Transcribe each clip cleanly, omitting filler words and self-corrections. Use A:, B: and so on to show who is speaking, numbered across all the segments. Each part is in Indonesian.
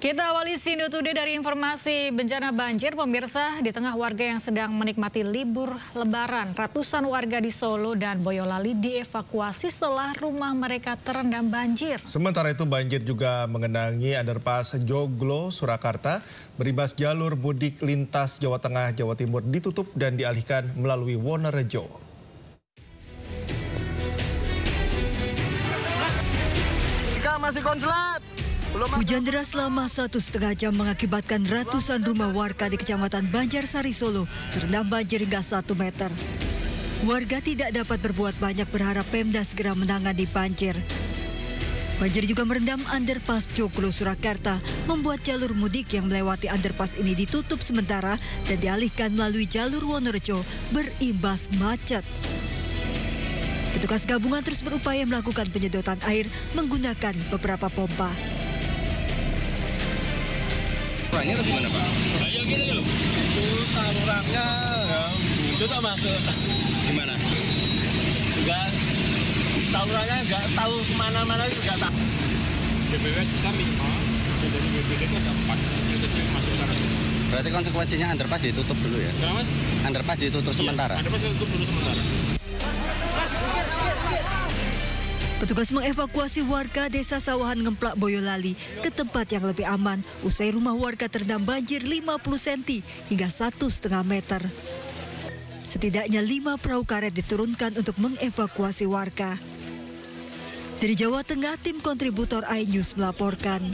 A: Kita awali Sindo Today dari informasi bencana banjir, pemirsa. Di tengah warga yang sedang menikmati libur lebaran, ratusan warga di Solo dan Boyolali dievakuasi setelah rumah mereka terendam banjir.
B: Sementara itu banjir juga mengenangi underpass Joglo, Surakarta. Berimbas jalur mudik lintas Jawa Tengah, Jawa Timur ditutup dan dialihkan melalui Wonorejo.
C: Masih konslet.
D: Hujan deras selama 1,5 jam mengakibatkan ratusan rumah warga di Kecamatan Banjarsari, Solo terendam banjir hingga 1 meter. Warga tidak dapat berbuat banyak berharap Pemda segera menangani banjir. Banjir juga merendam underpass Joglo, Surakarta, membuat jalur mudik yang melewati underpass ini ditutup sementara dan dialihkan melalui jalur Wonorejo, berimbas macet. Petugas gabungan terus berupaya melakukan penyedotan air menggunakan beberapa pompa.
E: Ini gimana, Pak? Kayak gini loh. Itu salurannya ya, itu tak masuk. Gimana? Enggak, salurannya enggak tahu kemana-mana itu enggak tahu. BBW bisa 5, jadi BBW itu ada 4 kecil masuk sana.
F: Berarti konsekuensinya underpass ditutup dulu ya?
E: Kenapa, Mas?
F: Underpass ditutup sementara?
E: Underpass ditutup dulu sementara.
D: Petugas mengevakuasi warga desa Sawahan Ngemplak, Boyolali ke tempat yang lebih aman usai rumah warga terendam banjir 50 cm hingga 1,5 meter. Setidaknya 5 perahu karet diturunkan untuk mengevakuasi warga. Dari Jawa Tengah, tim kontributor iNews melaporkan.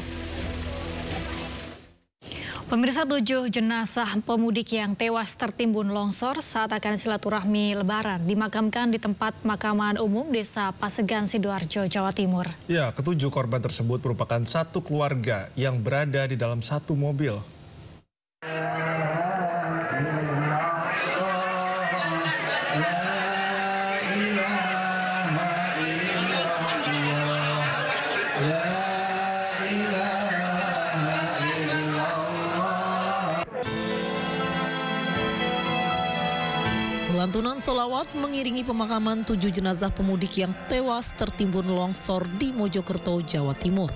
A: Pemirsa, 7 jenazah pemudik yang tewas tertimbun longsor saat akan silaturahmi lebaran dimakamkan di tempat pemakaman umum Desa Pasegan, Sidoarjo, Jawa Timur.
B: Ya, ketujuh korban tersebut merupakan satu keluarga yang berada di dalam satu mobil.
G: Lantunan solawat mengiringi pemakaman 7 jenazah pemudik yang tewas tertimbun longsor di Mojokerto, Jawa Timur.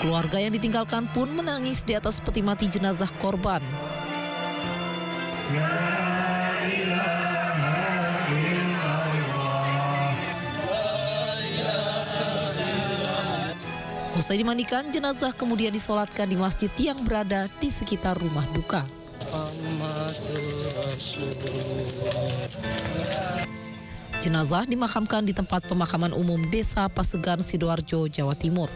G: Keluarga yang ditinggalkan pun menangis di atas peti mati jenazah korban. Usai dimandikan, jenazah kemudian disolatkan di masjid yang berada di sekitar rumah duka. Jenazah dimakamkan di tempat pemakaman umum Desa Pasegan, Sidoarjo, Jawa Timur.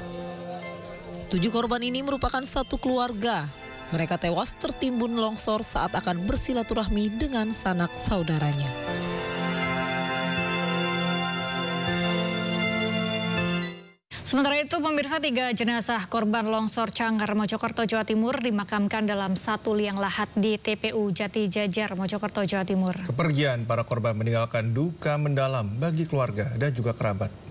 G: 7 korban ini merupakan satu keluarga. Mereka tewas tertimbun longsor saat akan bersilaturahmi dengan sanak saudaranya.
A: Sementara itu, pemirsa, 3 jenazah korban longsor Canggar, Mojokerto, Jawa Timur dimakamkan dalam satu liang lahat di TPU Jati Jajar, Mojokerto, Jawa Timur.
B: Kepergian para korban meninggalkan duka mendalam bagi keluarga dan juga kerabat.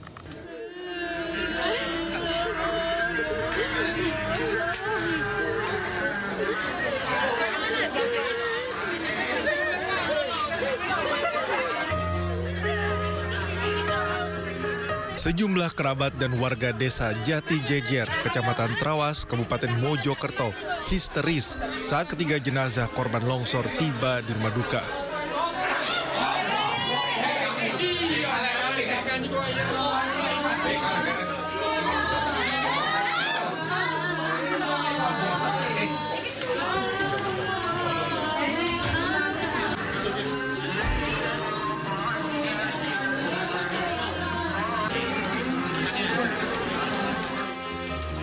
B: Sejumlah kerabat dan warga desa Jati Jejer, Kecamatan Trawas, Kabupaten Mojokerto, histeris saat ketiga jenazah korban longsor tiba di rumah duka.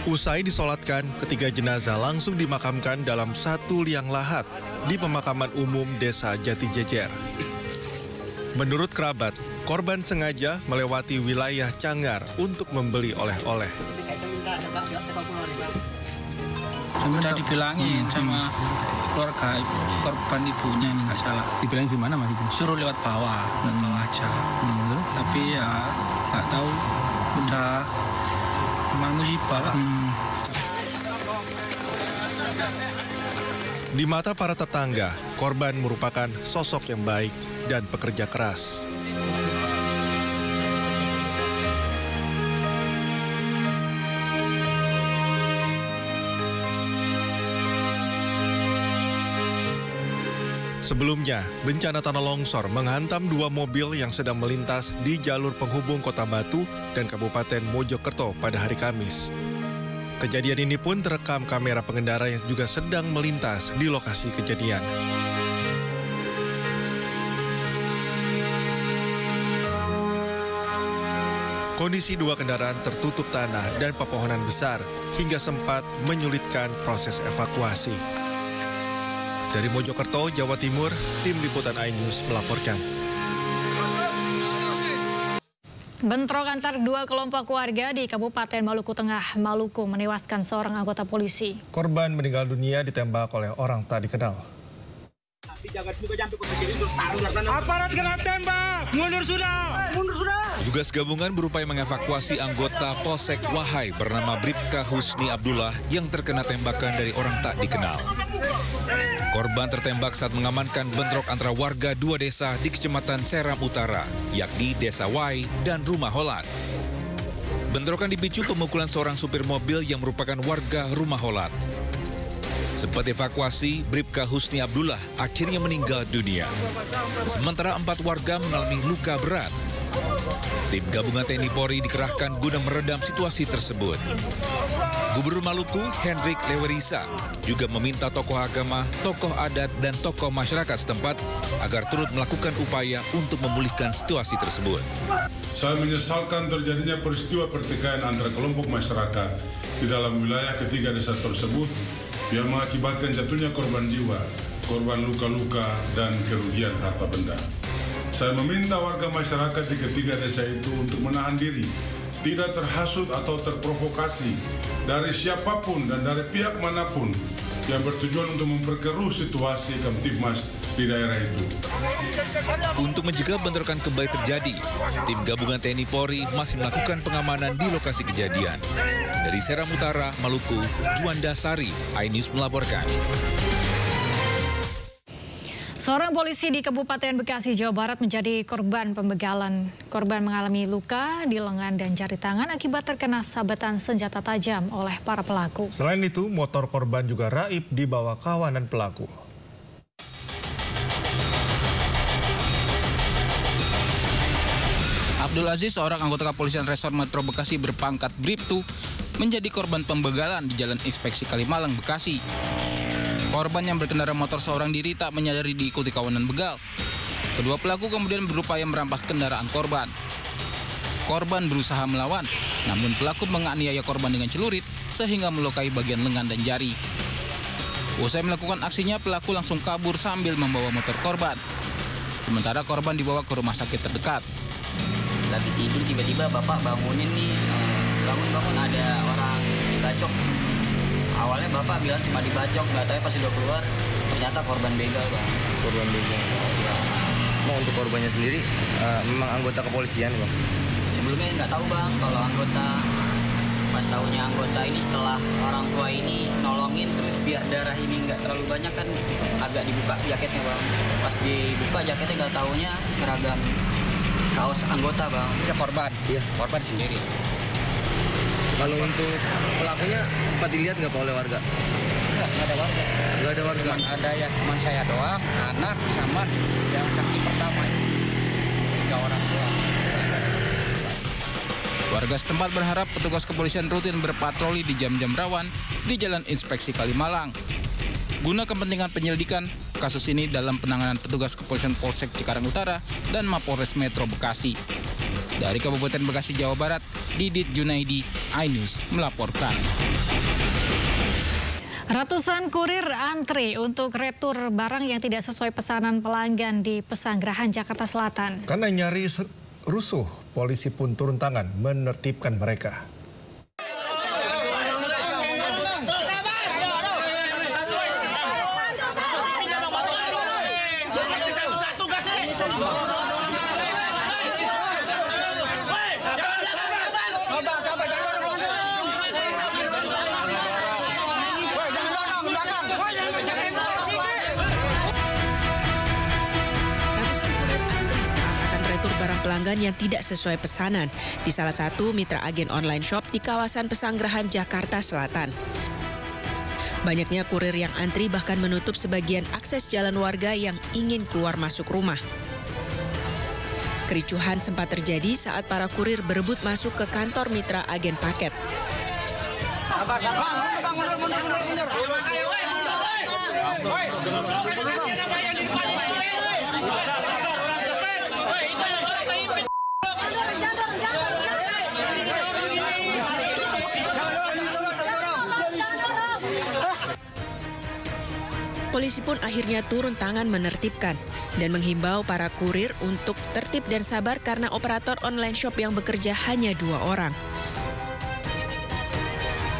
B: Usai disolatkan, ketiga jenazah langsung dimakamkan dalam satu liang lahat di pemakaman umum Desa Jati Jejer. Menurut kerabat, korban sengaja melewati wilayah Canggar untuk membeli oleh-oleh.
H: Sudah dibilangin sama keluarga korban ibunya, ini nggak salah.
F: Dibilangin gimana, Mas?
H: Suruh lewat bawah, datang aja. Tapi ya nggak tahu, udah memang musibah.
B: Di mata para tetangga, korban merupakan sosok yang baik dan pekerja keras. Sebelumnya, bencana tanah longsor menghantam 2 mobil yang sedang melintas di jalur penghubung Kota Batu dan Kabupaten Mojokerto pada hari Kamis. Kejadian ini pun terekam kamera pengendara yang juga sedang melintas di lokasi kejadian. Kondisi 2 kendaraan tertutup tanah dan pepohonan besar hingga sempat menyulitkan proses evakuasi. Dari Mojokerto, Jawa Timur, tim liputan iNews melaporkan.
A: Bentrok antar 2 kelompok warga di Kabupaten Maluku Tengah, Maluku menewaskan seorang anggota polisi. Korban meninggal dunia ditembak oleh orang tak dikenal.
I: Aparat kena tembak, mundur sudah, mundur sudah.
J: Tugas gabungan berupaya mengevakuasi anggota Polsek Wahai bernama Bribka Husni Abdullah yang terkena tembakan dari orang tak dikenal. Korban tertembak saat mengamankan bentrok antara warga 2 desa di Kecamatan Seram Utara, yakni Desa Wai dan Rumah Holat. Bentrokan dipicu pemukulan seorang supir mobil yang merupakan warga Rumah Holat. Sempat evakuasi, Bribka Husni Abdullah akhirnya meninggal dunia. Sementara 4 warga mengalami luka berat. Tim gabungan TNI Polri dikerahkan guna meredam situasi tersebut. Gubernur Maluku, Hendrik Lewerisa, juga meminta tokoh agama, tokoh adat, dan tokoh masyarakat setempat agar turut melakukan upaya untuk memulihkan situasi tersebut.
K: Saya menyesalkan terjadinya peristiwa pertikaian antara kelompok masyarakat di dalam wilayah ketiga desa tersebut yang mengakibatkan jatuhnya korban jiwa, korban luka-luka, dan kerugian harta benda. Saya meminta warga masyarakat di ketiga desa itu untuk menahan diri, tidak terhasut atau terprovokasi dari siapapun dan dari pihak manapun yang bertujuan untuk memperkeruh situasi Kamtibmas di daerah itu.
J: Untuk mencegah bentrokan kembali terjadi, tim gabungan TNI Polri masih melakukan pengamanan di lokasi kejadian. Dari Seram Utara, Maluku, Juanda Sari, iNews melaporkan.
A: Seorang polisi di Kabupaten Bekasi, Jawa Barat menjadi korban pembegalan. Korban mengalami luka di lengan dan jari tangan akibat terkena sabetan senjata tajam oleh para pelaku.
B: Selain itu, motor korban juga raib di bawah kawanan pelaku.
L: Abdul Aziz, seorang anggota kepolisian Resor Metro Bekasi berpangkat Bribtu, menjadi korban pembegalan di Jalan Inspeksi Kalimalang, Bekasi. Korban yang berkendara motor seorang diri tak menyadari diikuti kawanan begal. Kedua pelaku kemudian berupaya merampas kendaraan korban. Korban berusaha melawan, namun pelaku menganiaya korban dengan celurit sehingga melukai bagian lengan dan jari. Usai melakukan aksinya, pelaku langsung kabur sambil membawa motor korban. Sementara korban dibawa ke rumah sakit terdekat.
M: Lagi tidur tiba-tiba bapak bangunin nih, bangun ada orang dibacok. Awalnya bapak bilang cuma dibacok, nggak tahu pas udah keluar ternyata korban begal, Bang.
C: Korban begal. Ya. Nah, untuk korbannya sendiri memang anggota kepolisian, Bang.
M: Sebelumnya nggak tahu, Bang, kalau anggota. Pas tahunya anggota ini setelah orang tua ini nolongin, terus biar darah ini nggak terlalu banyak kan agak dibuka jaketnya, Bang. Pas dibuka jaketnya nggak tahunya seragam kaos anggota, Bang.
C: Ya, korban? Iya.
M: Korban sendiri.
C: Kalau untuk pelakunya sempat dilihat nggak Pak oleh warga?
M: Nggak ada warga.
C: Nggak ada warga?
M: Cuman saya doang, anak sama yang saksi pertama. 3 orang doang.
L: Warga setempat berharap petugas kepolisian rutin berpatroli di jam-jam rawan di Jalan Inspeksi Kalimalang. Guna kepentingan penyelidikan kasus ini dalam penanganan petugas kepolisian Polsek Cikarang Utara dan Mapolres Metro Bekasi. Dari Kabupaten Bekasi, Jawa Barat, Didit Junaidi, iNews melaporkan.
A: Ratusan kurir antri untuk retur barang yang tidak sesuai pesanan pelanggan di Pesanggerahan, Jakarta Selatan.
B: Karena nyaris rusuh, polisi pun turun tangan menertibkan mereka.
N: Pelanggan yang tidak sesuai pesanan di salah satu mitra agen online shop di kawasan Pesanggerahan, Jakarta Selatan. Banyaknya kurir yang antri bahkan menutup sebagian akses jalan warga yang ingin keluar masuk rumah. Kericuhan sempat terjadi saat para kurir berebut masuk ke kantor mitra agen paket. Polisi pun akhirnya turun tangan menertibkan dan menghimbau para kurir untuk tertib dan sabar karena operator online shop yang bekerja hanya 2 orang.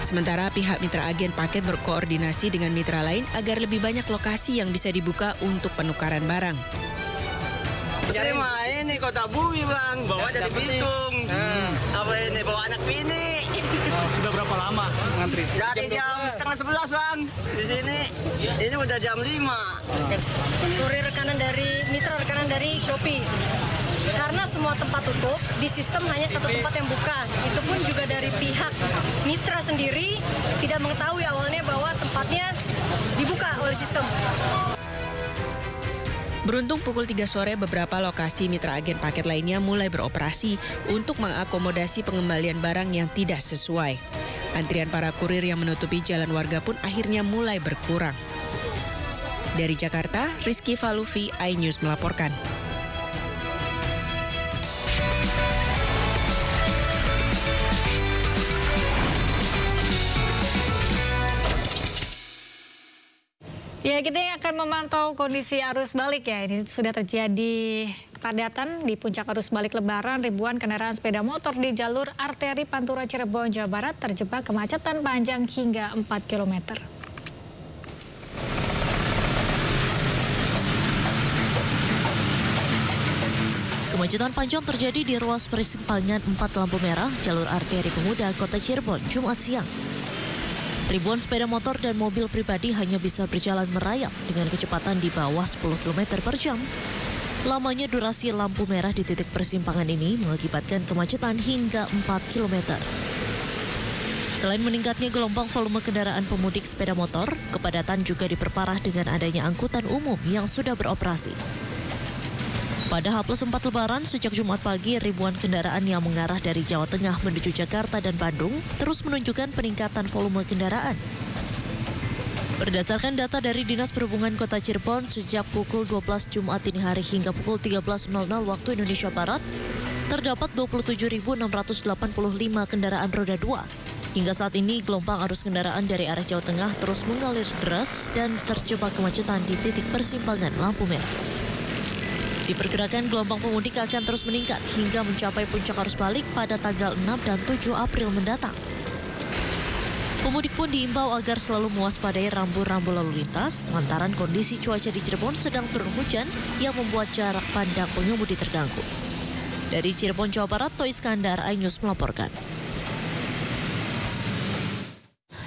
N: Sementara pihak mitra agen paket berkoordinasi dengan mitra lain agar lebih banyak lokasi yang bisa dibuka untuk penukaran barang.
O: Cari ini Kota Bui Bang, bawa dari Bitung. Apa ini bawa anak bini.
I: Sudah berapa lama ngantri?
O: Dari jam 10:30 Bang, di sini. Ini udah jam 5.
P: Kurir mitra rekanan dari Shopee. Karena semua tempat tutup, di sistem hanya satu tempat yang buka. Itu pun juga dari pihak mitra sendiri tidak mengetahui awalnya bahwa tempatnya dibuka oleh sistem.
N: Beruntung pukul 3 sore beberapa lokasi mitra agen paket lainnya mulai beroperasi untuk mengakomodasi pengembalian barang yang tidak sesuai. Antrian para kurir yang menutupi jalan warga pun akhirnya mulai berkurang. Dari Jakarta, Rizky Falufi, iNews melaporkan.
A: Ya, kita akan memantau kondisi arus balik ya. Ini sudah terjadi kepadatan di puncak arus balik Lebaran. Ribuan kendaraan sepeda motor di jalur arteri Pantura Cirebon, Jawa Barat terjebak kemacetan panjang hingga 4 km.
Q: Kemacetan panjang terjadi di ruas persimpangan 4 lampu merah jalur arteri Pemuda Kota Cirebon, Jumat siang. Ribuan sepeda motor dan mobil pribadi hanya bisa berjalan merayap dengan kecepatan di bawah 10 km per jam. Lamanya durasi lampu merah di titik persimpangan ini mengakibatkan kemacetan hingga 4 km. Selain meningkatnya gelombang volume kendaraan pemudik sepeda motor, kepadatan juga diperparah dengan adanya angkutan umum yang sudah beroperasi. Pada H+4 Lebaran, sejak Jumat pagi, ribuan kendaraan yang mengarah dari Jawa Tengah menuju Jakarta dan Bandung terus menunjukkan peningkatan volume kendaraan. Berdasarkan data dari Dinas Perhubungan Kota Cirebon, sejak pukul 12 Jumat dini hari hingga pukul 13.00 waktu Indonesia Barat, terdapat 27.685 kendaraan roda 2. Hingga saat ini, gelombang arus kendaraan dari arah Jawa Tengah terus mengalir deras dan terjebak kemacetan di titik persimpangan lampu merah. Diperkirakan gelombang pemudik akan terus meningkat hingga mencapai puncak arus balik pada tanggal 6 dan 7 April mendatang. Pemudik pun diimbau agar selalu mewaspadai rambu-rambu lalu lintas lantaran kondisi cuaca di Cirebon sedang turun hujan yang membuat jarak pandang pengemudi terganggu. Dari Cirebon, Jawa Barat, Toy Iskandar, iNews melaporkan.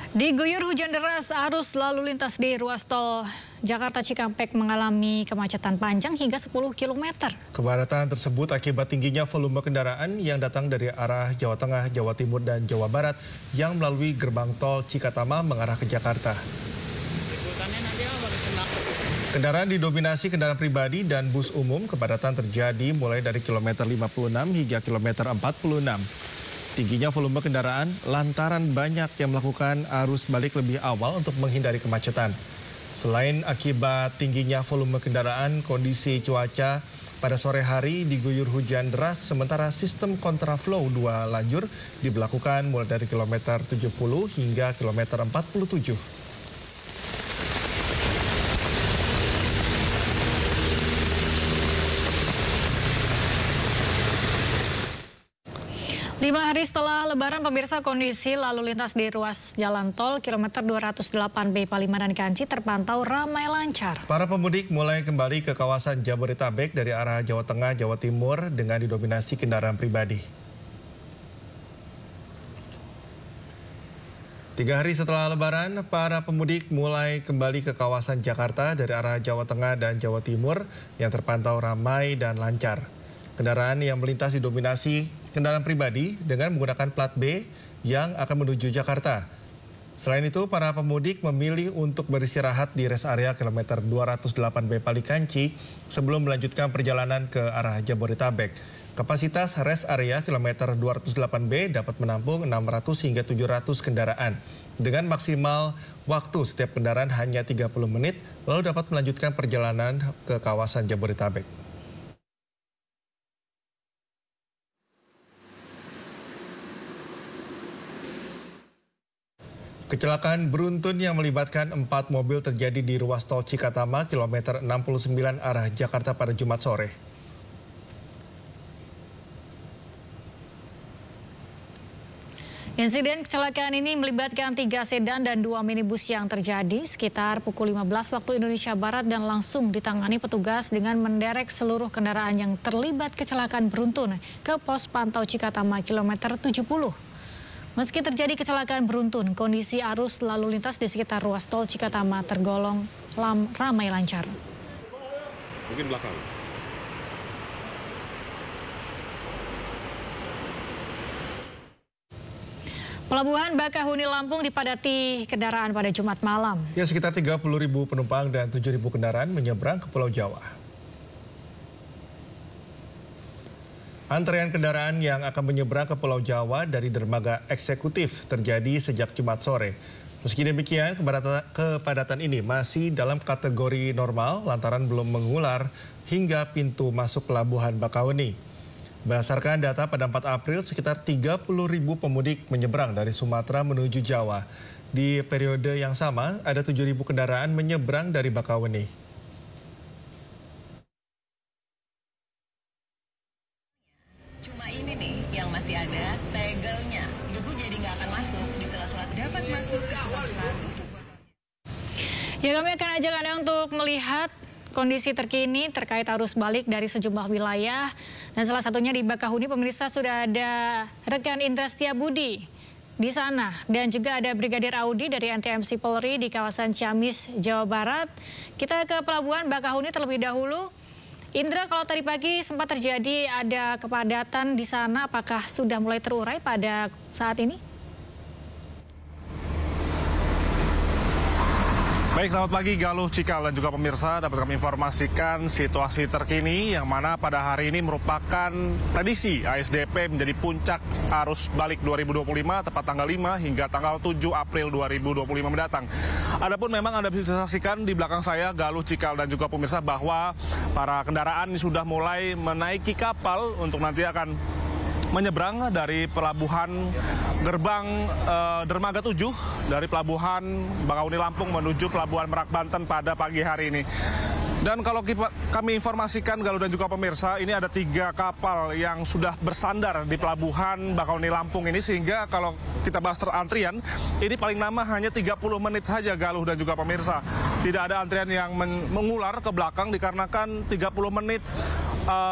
A: Diguyur hujan deras, arus lalu lintas di ruas tol Jakarta Cikampek mengalami kemacetan panjang hingga 10 km.
B: Kepadatan tersebut akibat tingginya volume kendaraan yang datang dari arah Jawa Tengah, Jawa Timur, dan Jawa Barat yang melalui gerbang tol Cikatama mengarah ke Jakarta. Kendaraan didominasi kendaraan pribadi dan bus umum. Kepadatan terjadi mulai dari kilometer 56 hingga kilometer 46. Tingginya volume kendaraan lantaran banyak yang melakukan arus balik lebih awal untuk menghindari kemacetan. Selain akibat tingginya volume kendaraan, kondisi cuaca pada sore hari diguyur hujan deras, sementara sistem kontraflow 2 lajur diberlakukan mulai dari kilometer 70 hingga kilometer 47.
A: 5 hari setelah Lebaran, pemirsa, kondisi lalu lintas di ruas jalan tol kilometer 208B Palimanan Kanci terpantau ramai lancar.
B: Para pemudik mulai kembali ke kawasan Jabodetabek dari arah Jawa Tengah, Jawa Timur dengan didominasi kendaraan pribadi. 3 hari setelah Lebaran, para pemudik mulai kembali ke kawasan Jakarta dari arah Jawa Tengah dan Jawa Timur yang terpantau ramai dan lancar. Kendaraan yang melintas didominasi kendaraan pribadi dengan menggunakan plat B yang akan menuju Jakarta. Selain itu, para pemudik memilih untuk beristirahat di rest area kilometer 208B Palikanci sebelum melanjutkan perjalanan ke arah Jabodetabek. Kapasitas rest area kilometer 208B dapat menampung 600 hingga 700 kendaraan. Dengan maksimal waktu setiap kendaraan hanya 30 menit, lalu dapat melanjutkan perjalanan ke kawasan Jabodetabek. Kecelakaan beruntun yang melibatkan 4 mobil terjadi di ruas tol Cikatama, kilometer 69 arah Jakarta pada Jumat sore.
A: Insiden kecelakaan ini melibatkan 3 sedan dan 2 minibus yang terjadi sekitar pukul 15 waktu Indonesia Barat dan langsung ditangani petugas dengan menderek seluruh kendaraan yang terlibat kecelakaan beruntun ke pos pantau Cikatama kilometer 70. Meski terjadi kecelakaan beruntun, kondisi arus lalu lintas di sekitar ruas tol Cikatama tergolong ramai lancar.
R: Mungkin belakang.
A: Pelabuhan Bakahuni Lampung dipadati kendaraan pada Jumat malam.
B: Ya, sekitar 30.000 penumpang dan 7.000 kendaraan menyeberang ke Pulau Jawa. Antrean kendaraan yang akan menyeberang ke Pulau Jawa dari dermaga eksekutif terjadi sejak Jumat sore. Meski demikian, kepadatan ini masih dalam kategori normal lantaran belum mengular hingga pintu masuk Pelabuhan Bakahuni. Berdasarkan data pada 4 April, sekitar 30.000 pemudik menyeberang dari Sumatera menuju Jawa. Di periode yang sama, ada 7.000 kendaraan menyeberang dari Bakahuni.
S: Cuma ini nih yang masih ada segelnya. Ibu jadi nggak akan masuk di sela-sela. Dapat masuk ke sela-sela tutup botolnya.
A: Ya, kami akan ajak Anda untuk melihat kondisi terkini terkait arus balik dari sejumlah wilayah. Dan salah satunya di Bakahuni, pemirsa, sudah ada rekan Indra Setiabudi di sana. Dan juga ada Brigadir Audi dari NTMC Polri di kawasan Ciamis, Jawa Barat. Kita ke Pelabuhan Bakahuni terlebih dahulu. Indra, kalau tadi pagi sempat terjadi ada kepadatan di sana, apakah sudah mulai terurai pada saat ini?
R: Baik, selamat pagi Galuh, Cikal dan juga pemirsa. Dapat kami informasikan situasi terkini yang mana pada hari ini merupakan prediksi ASDP menjadi puncak arus balik 2025 tepat tanggal 5 hingga tanggal 7 April 2025 mendatang. Adapun memang Anda bisa saksikan di belakang saya, Galuh, Cikal dan juga pemirsa, bahwa para kendaraan sudah mulai menaiki kapal untuk nanti akan menyeberang dari pelabuhan gerbang dermaga 7 dari pelabuhan Bakahuni Lampung menuju pelabuhan Merak Banten pada pagi hari ini. Dan kalau kami informasikan Galuh dan juga pemirsa, ini ada 3 kapal yang sudah bersandar di pelabuhan Bakahuni Lampung ini, sehingga kalau kita bahas antrian, ini paling lama hanya 30 menit saja Galuh dan juga pemirsa. Tidak ada antrian yang mengular ke belakang dikarenakan 30 menit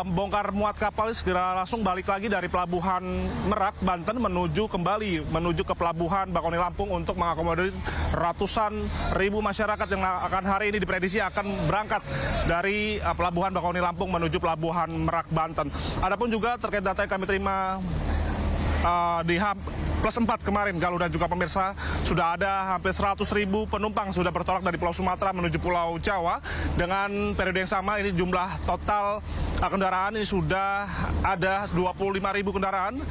R: bongkar muat kapal segera langsung balik lagi dari pelabuhan Merak Banten menuju ke pelabuhan Bakahuni Lampung untuk mengakomodir ratusan ribu masyarakat yang akan hari ini diprediksi akan berangkat dari pelabuhan Bakahuni Lampung menuju pelabuhan Merak Banten. Adapun juga terkait data yang kami terima di H+4 kemarin, Galuh dan juga pemirsa, sudah ada hampir 100.000 penumpang sudah bertolak dari Pulau Sumatera menuju Pulau Jawa. Dengan periode yang sama, ini jumlah total kendaraan ini sudah ada 25.000 kendaraan,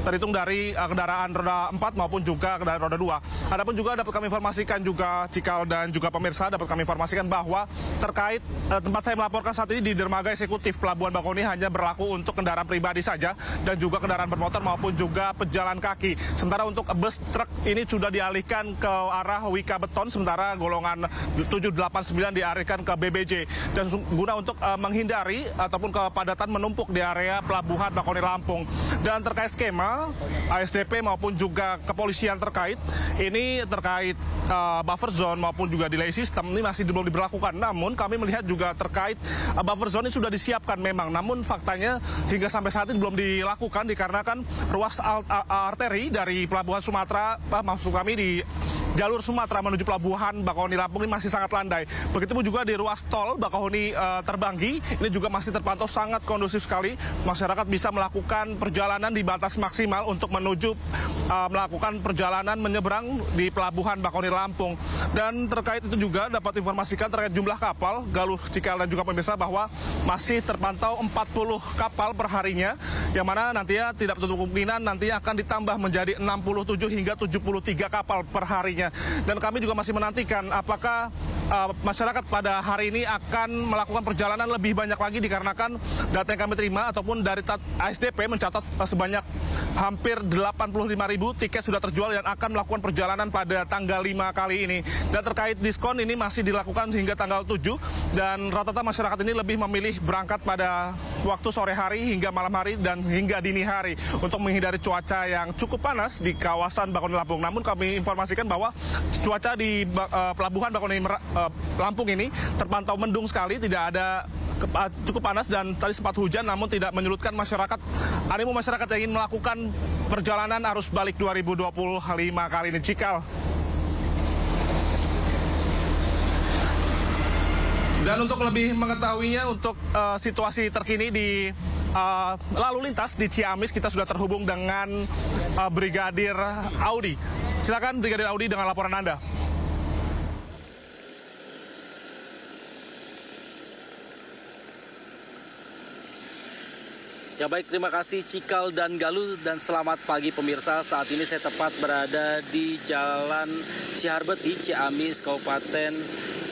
R: terhitung dari kendaraan roda 4 maupun juga kendaraan roda 2. Adapun juga dapat kami informasikan juga, Cikal dan juga pemirsa, dapat kami informasikan bahwa terkait tempat saya melaporkan saat ini di dermaga eksekutif Pelabuhan Bakahuni hanya berlaku untuk kendaraan pribadi saja dan juga kendaraan bermotor maupun juga pejalan kaki. Sementara untuk bus truk ini sudah dialihkan ke arah Wika Beton, sementara golongan 789 dialihkan ke BBJ. Dan guna untuk menghindari ataupun kepadatan menumpuk di area pelabuhan Bakahuni Lampung. Dan terkait skema ASDP maupun juga kepolisian terkait, ini terkait buffer zone maupun juga delay system ini masih belum diberlakukan. Namun kami melihat juga terkait buffer zone ini sudah disiapkan memang. Namun faktanya hingga sampai saat ini belum dilakukan dikarenakan ruas arteri dari pelabuhan Sumatera, maksud kami di jalur Sumatera menuju pelabuhan Bakauheni Lampung ini masih sangat landai. Begitupun juga di ruas tol Bakauheni Terbanggi, ini juga masih terpantau sangat kondusif sekali. Masyarakat bisa melakukan perjalanan di batas maksimal untuk menuju melakukan perjalanan menyeberang di pelabuhan Bakauheni Lampung. Dan terkait itu juga dapat informasikan terkait jumlah kapal Galuh Cikal dan juga pemirsa bahwa masih terpantau 40 kapal per harinya, yang mana nantinya tidak tertutup kemungkinan nantinya akan ditambah menjadi 67 hingga 73 kapal per harinya. Dan kami juga masih menantikan apakah masyarakat pada hari ini akan melakukan perjalanan lebih banyak lagi, dikarenakan data yang kami terima ataupun dari ASDP mencatat sebanyak hampir 85.000 tiket sudah terjual dan akan melakukan perjalanan pada tanggal 5 kali ini. Dan terkait diskon ini masih dilakukan hingga tanggal 7, dan rata-rata masyarakat ini lebih memilih berangkat pada waktu sore hari hingga malam hari dan hingga dini hari untuk menghindari cuaca yang cukup panas di kawasan Bakauheni Lampung. Namun kami informasikan bahwa cuaca di pelabuhan Bakauheni Lampung ini terpantau mendung sekali, tidak ada cukup panas, dan tadi sempat hujan namun tidak menyurutkan masyarakat. Animo masyarakat yang ingin melakukan perjalanan arus balik 2025 kali ini. Cikal. Dan untuk lebih mengetahuinya, untuk situasi terkini di lalu lintas di Ciamis, kita sudah terhubung dengan Brigadir Audi. Silakan Brigadir Audi dengan laporan Anda.
T: Ya baik, terima kasih Cikal dan Galuh, dan selamat pagi pemirsa. Saat ini saya tepat berada di Jalan Syaharbeti, Ciamis, Kabupaten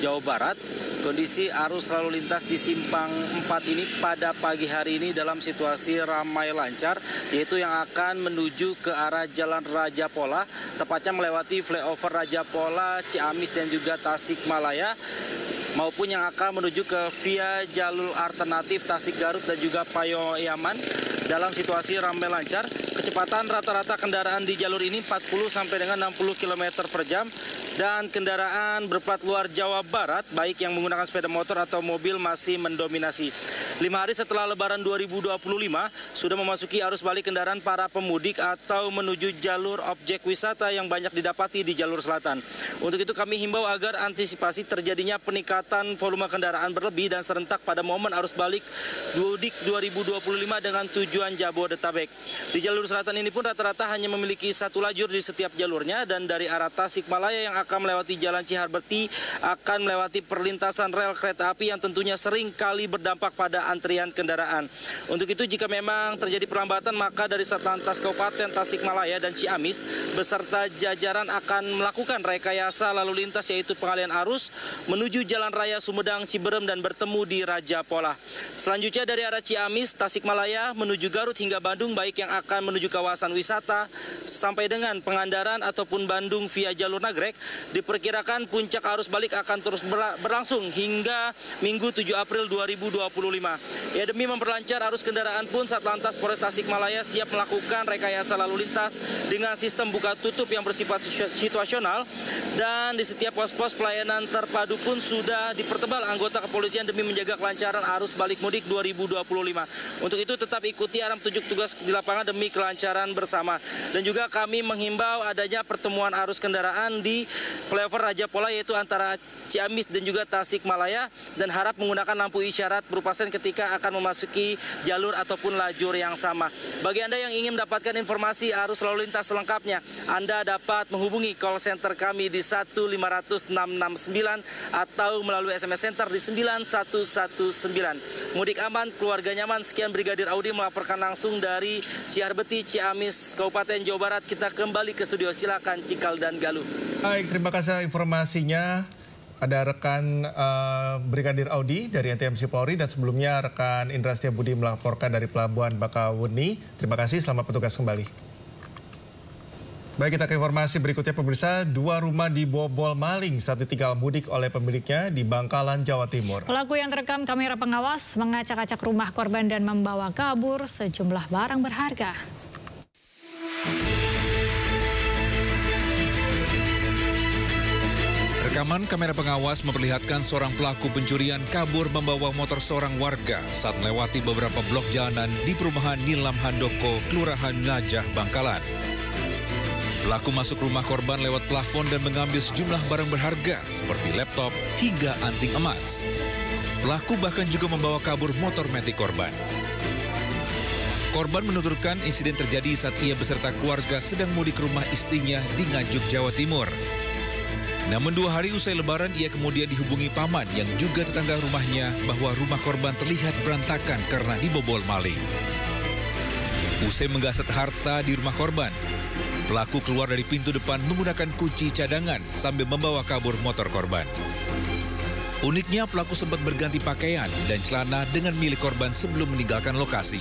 T: Jawa Barat. Kondisi arus lalu lintas di Simpang 4 ini pada pagi hari ini dalam situasi ramai lancar, yaitu yang akan menuju ke arah Jalan Raja Pola, tepatnya melewati flyover Raja Pola, Ciamis dan juga Tasikmalaya, maupun yang akan menuju ke via jalur alternatif Tasik Garut dan juga Payaman. Dalam situasi ramai lancar, kecepatan rata-rata kendaraan di jalur ini 40 sampai dengan 60 km per jam, dan kendaraan berplat luar Jawa Barat, baik yang menggunakan sepeda motor atau mobil, masih mendominasi. 5 hari setelah Lebaran 2025, sudah memasuki arus balik kendaraan para pemudik atau menuju jalur objek wisata yang banyak didapati di jalur selatan. Untuk itu kami himbau agar antisipasi terjadinya peningkatan volume kendaraan berlebih dan serentak pada momen arus balik mudik 2025 dengan tujuan Jabodetabek. Di jalur selatan ini pun rata-rata hanya memiliki satu lajur di setiap jalurnya, dan dari arah Tasikmalaya yang akan melewati Jalan Ciharberti akan melewati perlintasan rel kereta api yang tentunya sering kali berdampak pada antrian kendaraan. Untuk itu jika memang terjadi perlambatan, maka dari Satlantas Kabupaten Tasikmalaya dan Ciamis beserta jajaran akan melakukan rekayasa lalu lintas, yaitu pengalihan arus menuju Jalan Raya Sumedang, Ciberem dan bertemu di Raja Pola. Selanjutnya dari arah Ciamis, Tasikmalaya menuju Garut hingga Bandung, baik yang akan menuju kawasan wisata sampai dengan Pangandaran ataupun Bandung via jalur Nagrek, diperkirakan puncak arus balik akan terus berlangsung hingga Minggu 7 April 2025. Ya, demi memperlancar arus kendaraan pun Satlantas Polres Tasikmalaya siap melakukan rekayasa lalu lintas dengan sistem buka tutup yang bersifat situasional, dan di setiap pos-pos pelayanan terpadu pun sudah dipertebal anggota kepolisian demi menjaga kelancaran arus balik mudik 2025. Untuk itu tetap ikuti arah petunjuk tugas di lapangan demi kelancaran bersama. Dan juga kami menghimbau adanya pertemuan arus kendaraan di flyover Raja Pola, yaitu antara Ciamis dan juga Tasikmalaya, dan harap menggunakan lampu isyarat berupa sen ketika akan memasuki jalur ataupun lajur yang sama. Bagi Anda yang ingin mendapatkan informasi arus lalu lintas selengkapnya, Anda dapat menghubungi call center kami di 1500669 atau melalui SMS Center di 9119. Mudik aman, keluarga nyaman. Sekian Brigadir Audi melaporkan langsung dari Syaharbeti, Ciamis, Kabupaten Jawa Barat. Kita kembali ke studio, silakan Cikal dan Galuh.
B: Baik, terima kasih informasinya. Ada rekan Brigadir Audi dari NTMC Polri, dan sebelumnya rekan Indra Setiabudi melaporkan dari Pelabuhan Bakauheni. Terima kasih, selamat bertugas kembali. Baik, kita ke informasi berikutnya pemirsa. 2 rumah dibobol maling saat ditinggal mudik oleh pemiliknya di Bangkalan, Jawa Timur.
A: Pelaku yang terekam kamera pengawas mengacak-acak rumah korban dan membawa kabur sejumlah barang berharga.
J: Rekaman kamera pengawas memperlihatkan seorang pelaku pencurian kabur membawa motor seorang warga saat melewati beberapa blok jalanan di perumahan Nilam Handoko, Kelurahan Najah, Bangkalan. Pelaku masuk rumah korban lewat plafon dan mengambil sejumlah barang berharga seperti laptop hingga anting emas. Pelaku bahkan juga membawa kabur motor metik korban. Korban menuturkan insiden terjadi saat ia beserta keluarga sedang mudik ke rumah istrinya di Nganjuk, Jawa Timur. Namun 2 hari usai lebaran ia kemudian dihubungi paman yang juga tetangga rumahnya bahwa rumah korban terlihat berantakan karena dibobol maling. Usai menggasak harta di rumah korban, pelaku keluar dari pintu depan menggunakan kunci cadangan sambil membawa kabur motor korban. Uniknya pelaku sempat berganti pakaian dan celana dengan milik korban sebelum meninggalkan lokasi.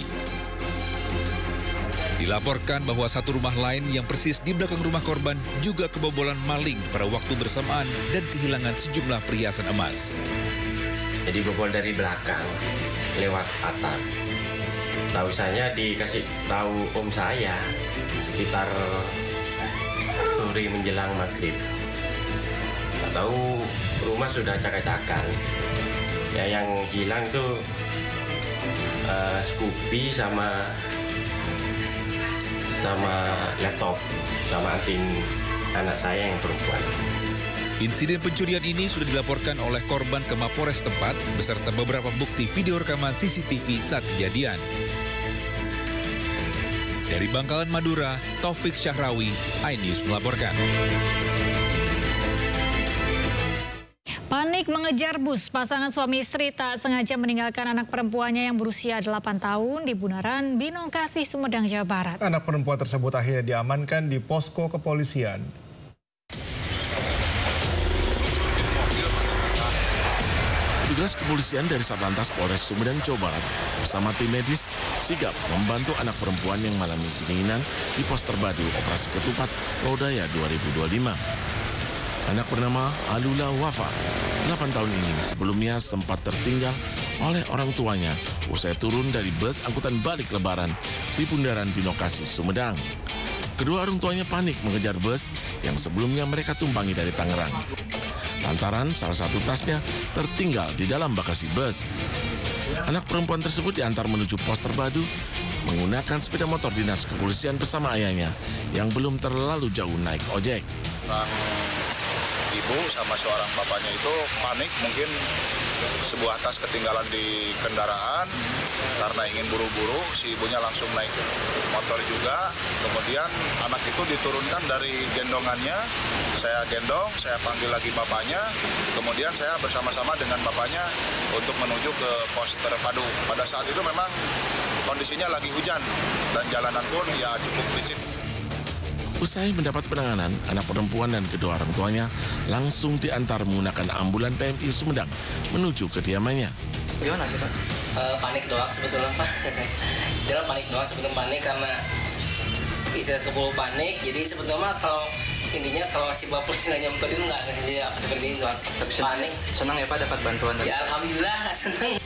J: Dilaporkan bahwa satu rumah lain yang persis di belakang rumah korban juga kebobolan maling pada waktu bersamaan dan kehilangan sejumlah perhiasan emas.
U: Jadi bobol dari belakang lewat atap. Tahu saya dikasih tahu om saya sekitar sore menjelang maghrib. Tahu rumah sudah acak-acakan. Ya yang hilang itu Scoopy sama laptop sama anting anak saya yang perempuan.
J: Insiden pencurian ini sudah dilaporkan oleh korban ke Mapores tempat beserta beberapa bukti video rekaman CCTV saat kejadian. Dari Bangkalan, Madura, Taufik Syahrawi, iNews melaporkan.
A: Panik mengejar bus, pasangan suami istri tak sengaja meninggalkan anak perempuannya yang berusia 8 tahun di Bunaran, Binongkasih, Sumedang, Jawa Barat.
B: Anak perempuan tersebut akhirnya diamankan di posko kepolisian.
V: Petugas kepolisian dari Satlantas Polres Sumedang, Jawa Barat bersama tim medis sigap membantu anak perempuan yang mengalami kedinginan di pos terpadu Operasi Ketupat Lodaya 2025. Anak bernama Alula Wafa, 8 tahun ini sebelumnya sempat tertinggal oleh orang tuanya usai turun dari bus angkutan balik lebaran di Bundaran Binongkasih, Sumedang. Kedua orang tuanya panik mengejar bus yang sebelumnya mereka tumpangi dari Tangerang. Lantaran salah satu tasnya tertinggal di dalam bagasi bus. Anak perempuan tersebut diantar menuju pos terpadu menggunakan sepeda motor dinas kepolisian bersama ayahnya yang belum terlalu jauh naik ojek.
W: Ibu sama seorang bapaknya itu panik, mungkin sebuah tas ketinggalan di kendaraan karena ingin buru-buru, si ibunya langsung naik motor juga. Kemudian anak itu diturunkan dari gendongannya, saya gendong, saya panggil lagi bapaknya, kemudian saya bersama-sama dengan bapaknya untuk menuju ke pos terpadu. Pada saat itu memang kondisinya lagi hujan dan jalanan pun ya cukup licin.
V: Usai mendapat penanganan, anak perempuan dan kedua orang tuanya langsung diantar menggunakan ambulan PMI Sumedang menuju kediamannya.
C: Gimana sih Pak?
X: Panik doang sebetulnya Pak. Dia panik doang sebetulnya, panik karena istilah keburu panik. Jadi sebetulnya kalau intinya kalau si bapak nggak nyamperin nggak jadi apa seperti itu.
C: Tapi
X: panik.
C: Senang ya Pak dapat bantuan dari...
X: Ya alhamdulillah senang.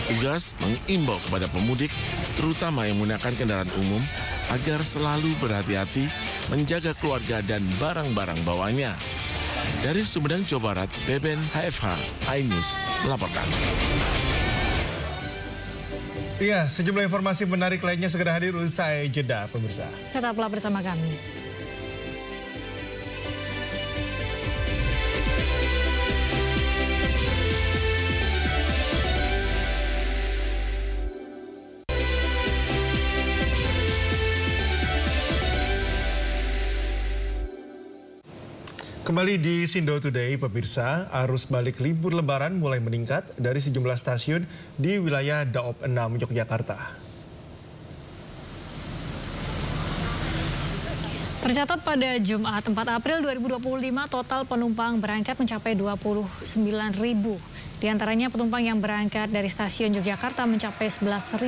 V: Tugas mengimbau kepada pemudik, terutama yang menggunakan kendaraan umum, agar selalu berhati-hati menjaga keluarga dan barang-barang bawanya. Dari Sumedang, Jawa Barat, Beben HFH, iNews melaporkan.
B: Iya, sejumlah informasi menarik lainnya segera hadir usai jeda, pemirsa.
A: Tetaplah bersama kami.
B: Kembali di Sindo Today, pemirsa, arus balik libur lebaran mulai meningkat dari sejumlah stasiun di wilayah Daop 6, Yogyakarta.
A: Tercatat pada Jumat 4 April 2025 total penumpang berangkat mencapai 29.000. Di antaranya penumpang yang berangkat dari stasiun Yogyakarta mencapai 11.000.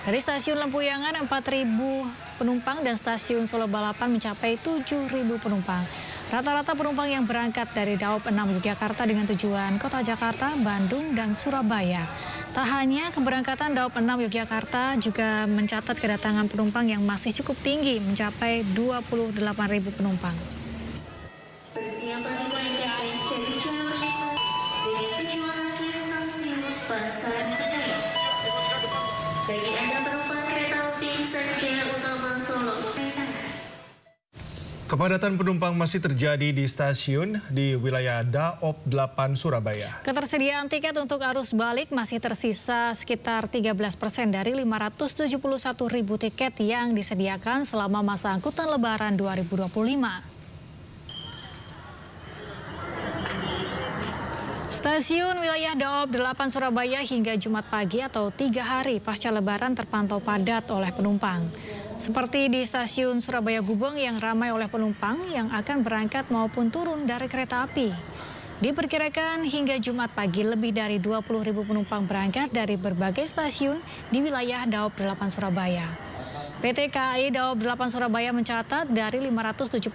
A: Dari stasiun Lempuyangan 4.000 penumpang dan stasiun Solo Balapan mencapai 7.000 penumpang. Rata-rata penumpang yang berangkat dari Daop 6 Yogyakarta dengan tujuan Kota Jakarta, Bandung, dan Surabaya. Tak hanya keberangkatan Daop 6 Yogyakarta juga mencatat kedatangan penumpang yang masih cukup tinggi mencapai 28.000 penumpang.
Y: Bagi Anda penumpang kereta api Sanjaya Utama Solo.
B: Kepadatan penumpang masih terjadi di stasiun di wilayah Daop 8 Surabaya.
A: Ketersediaan tiket untuk arus balik masih tersisa sekitar 13% dari 571.000 tiket yang disediakan selama masa angkutan Lebaran 2025. Stasiun wilayah Daop 8 Surabaya hingga Jumat pagi atau 3 hari pasca Lebaran terpantau padat oleh penumpang. Seperti di stasiun Surabaya Gubeng yang ramai oleh penumpang yang akan berangkat maupun turun dari kereta api. Diperkirakan hingga Jumat pagi lebih dari 20.000 penumpang berangkat dari berbagai stasiun di wilayah Daop 8 Surabaya. PT KAI Daop 8 Surabaya mencatat dari 571.000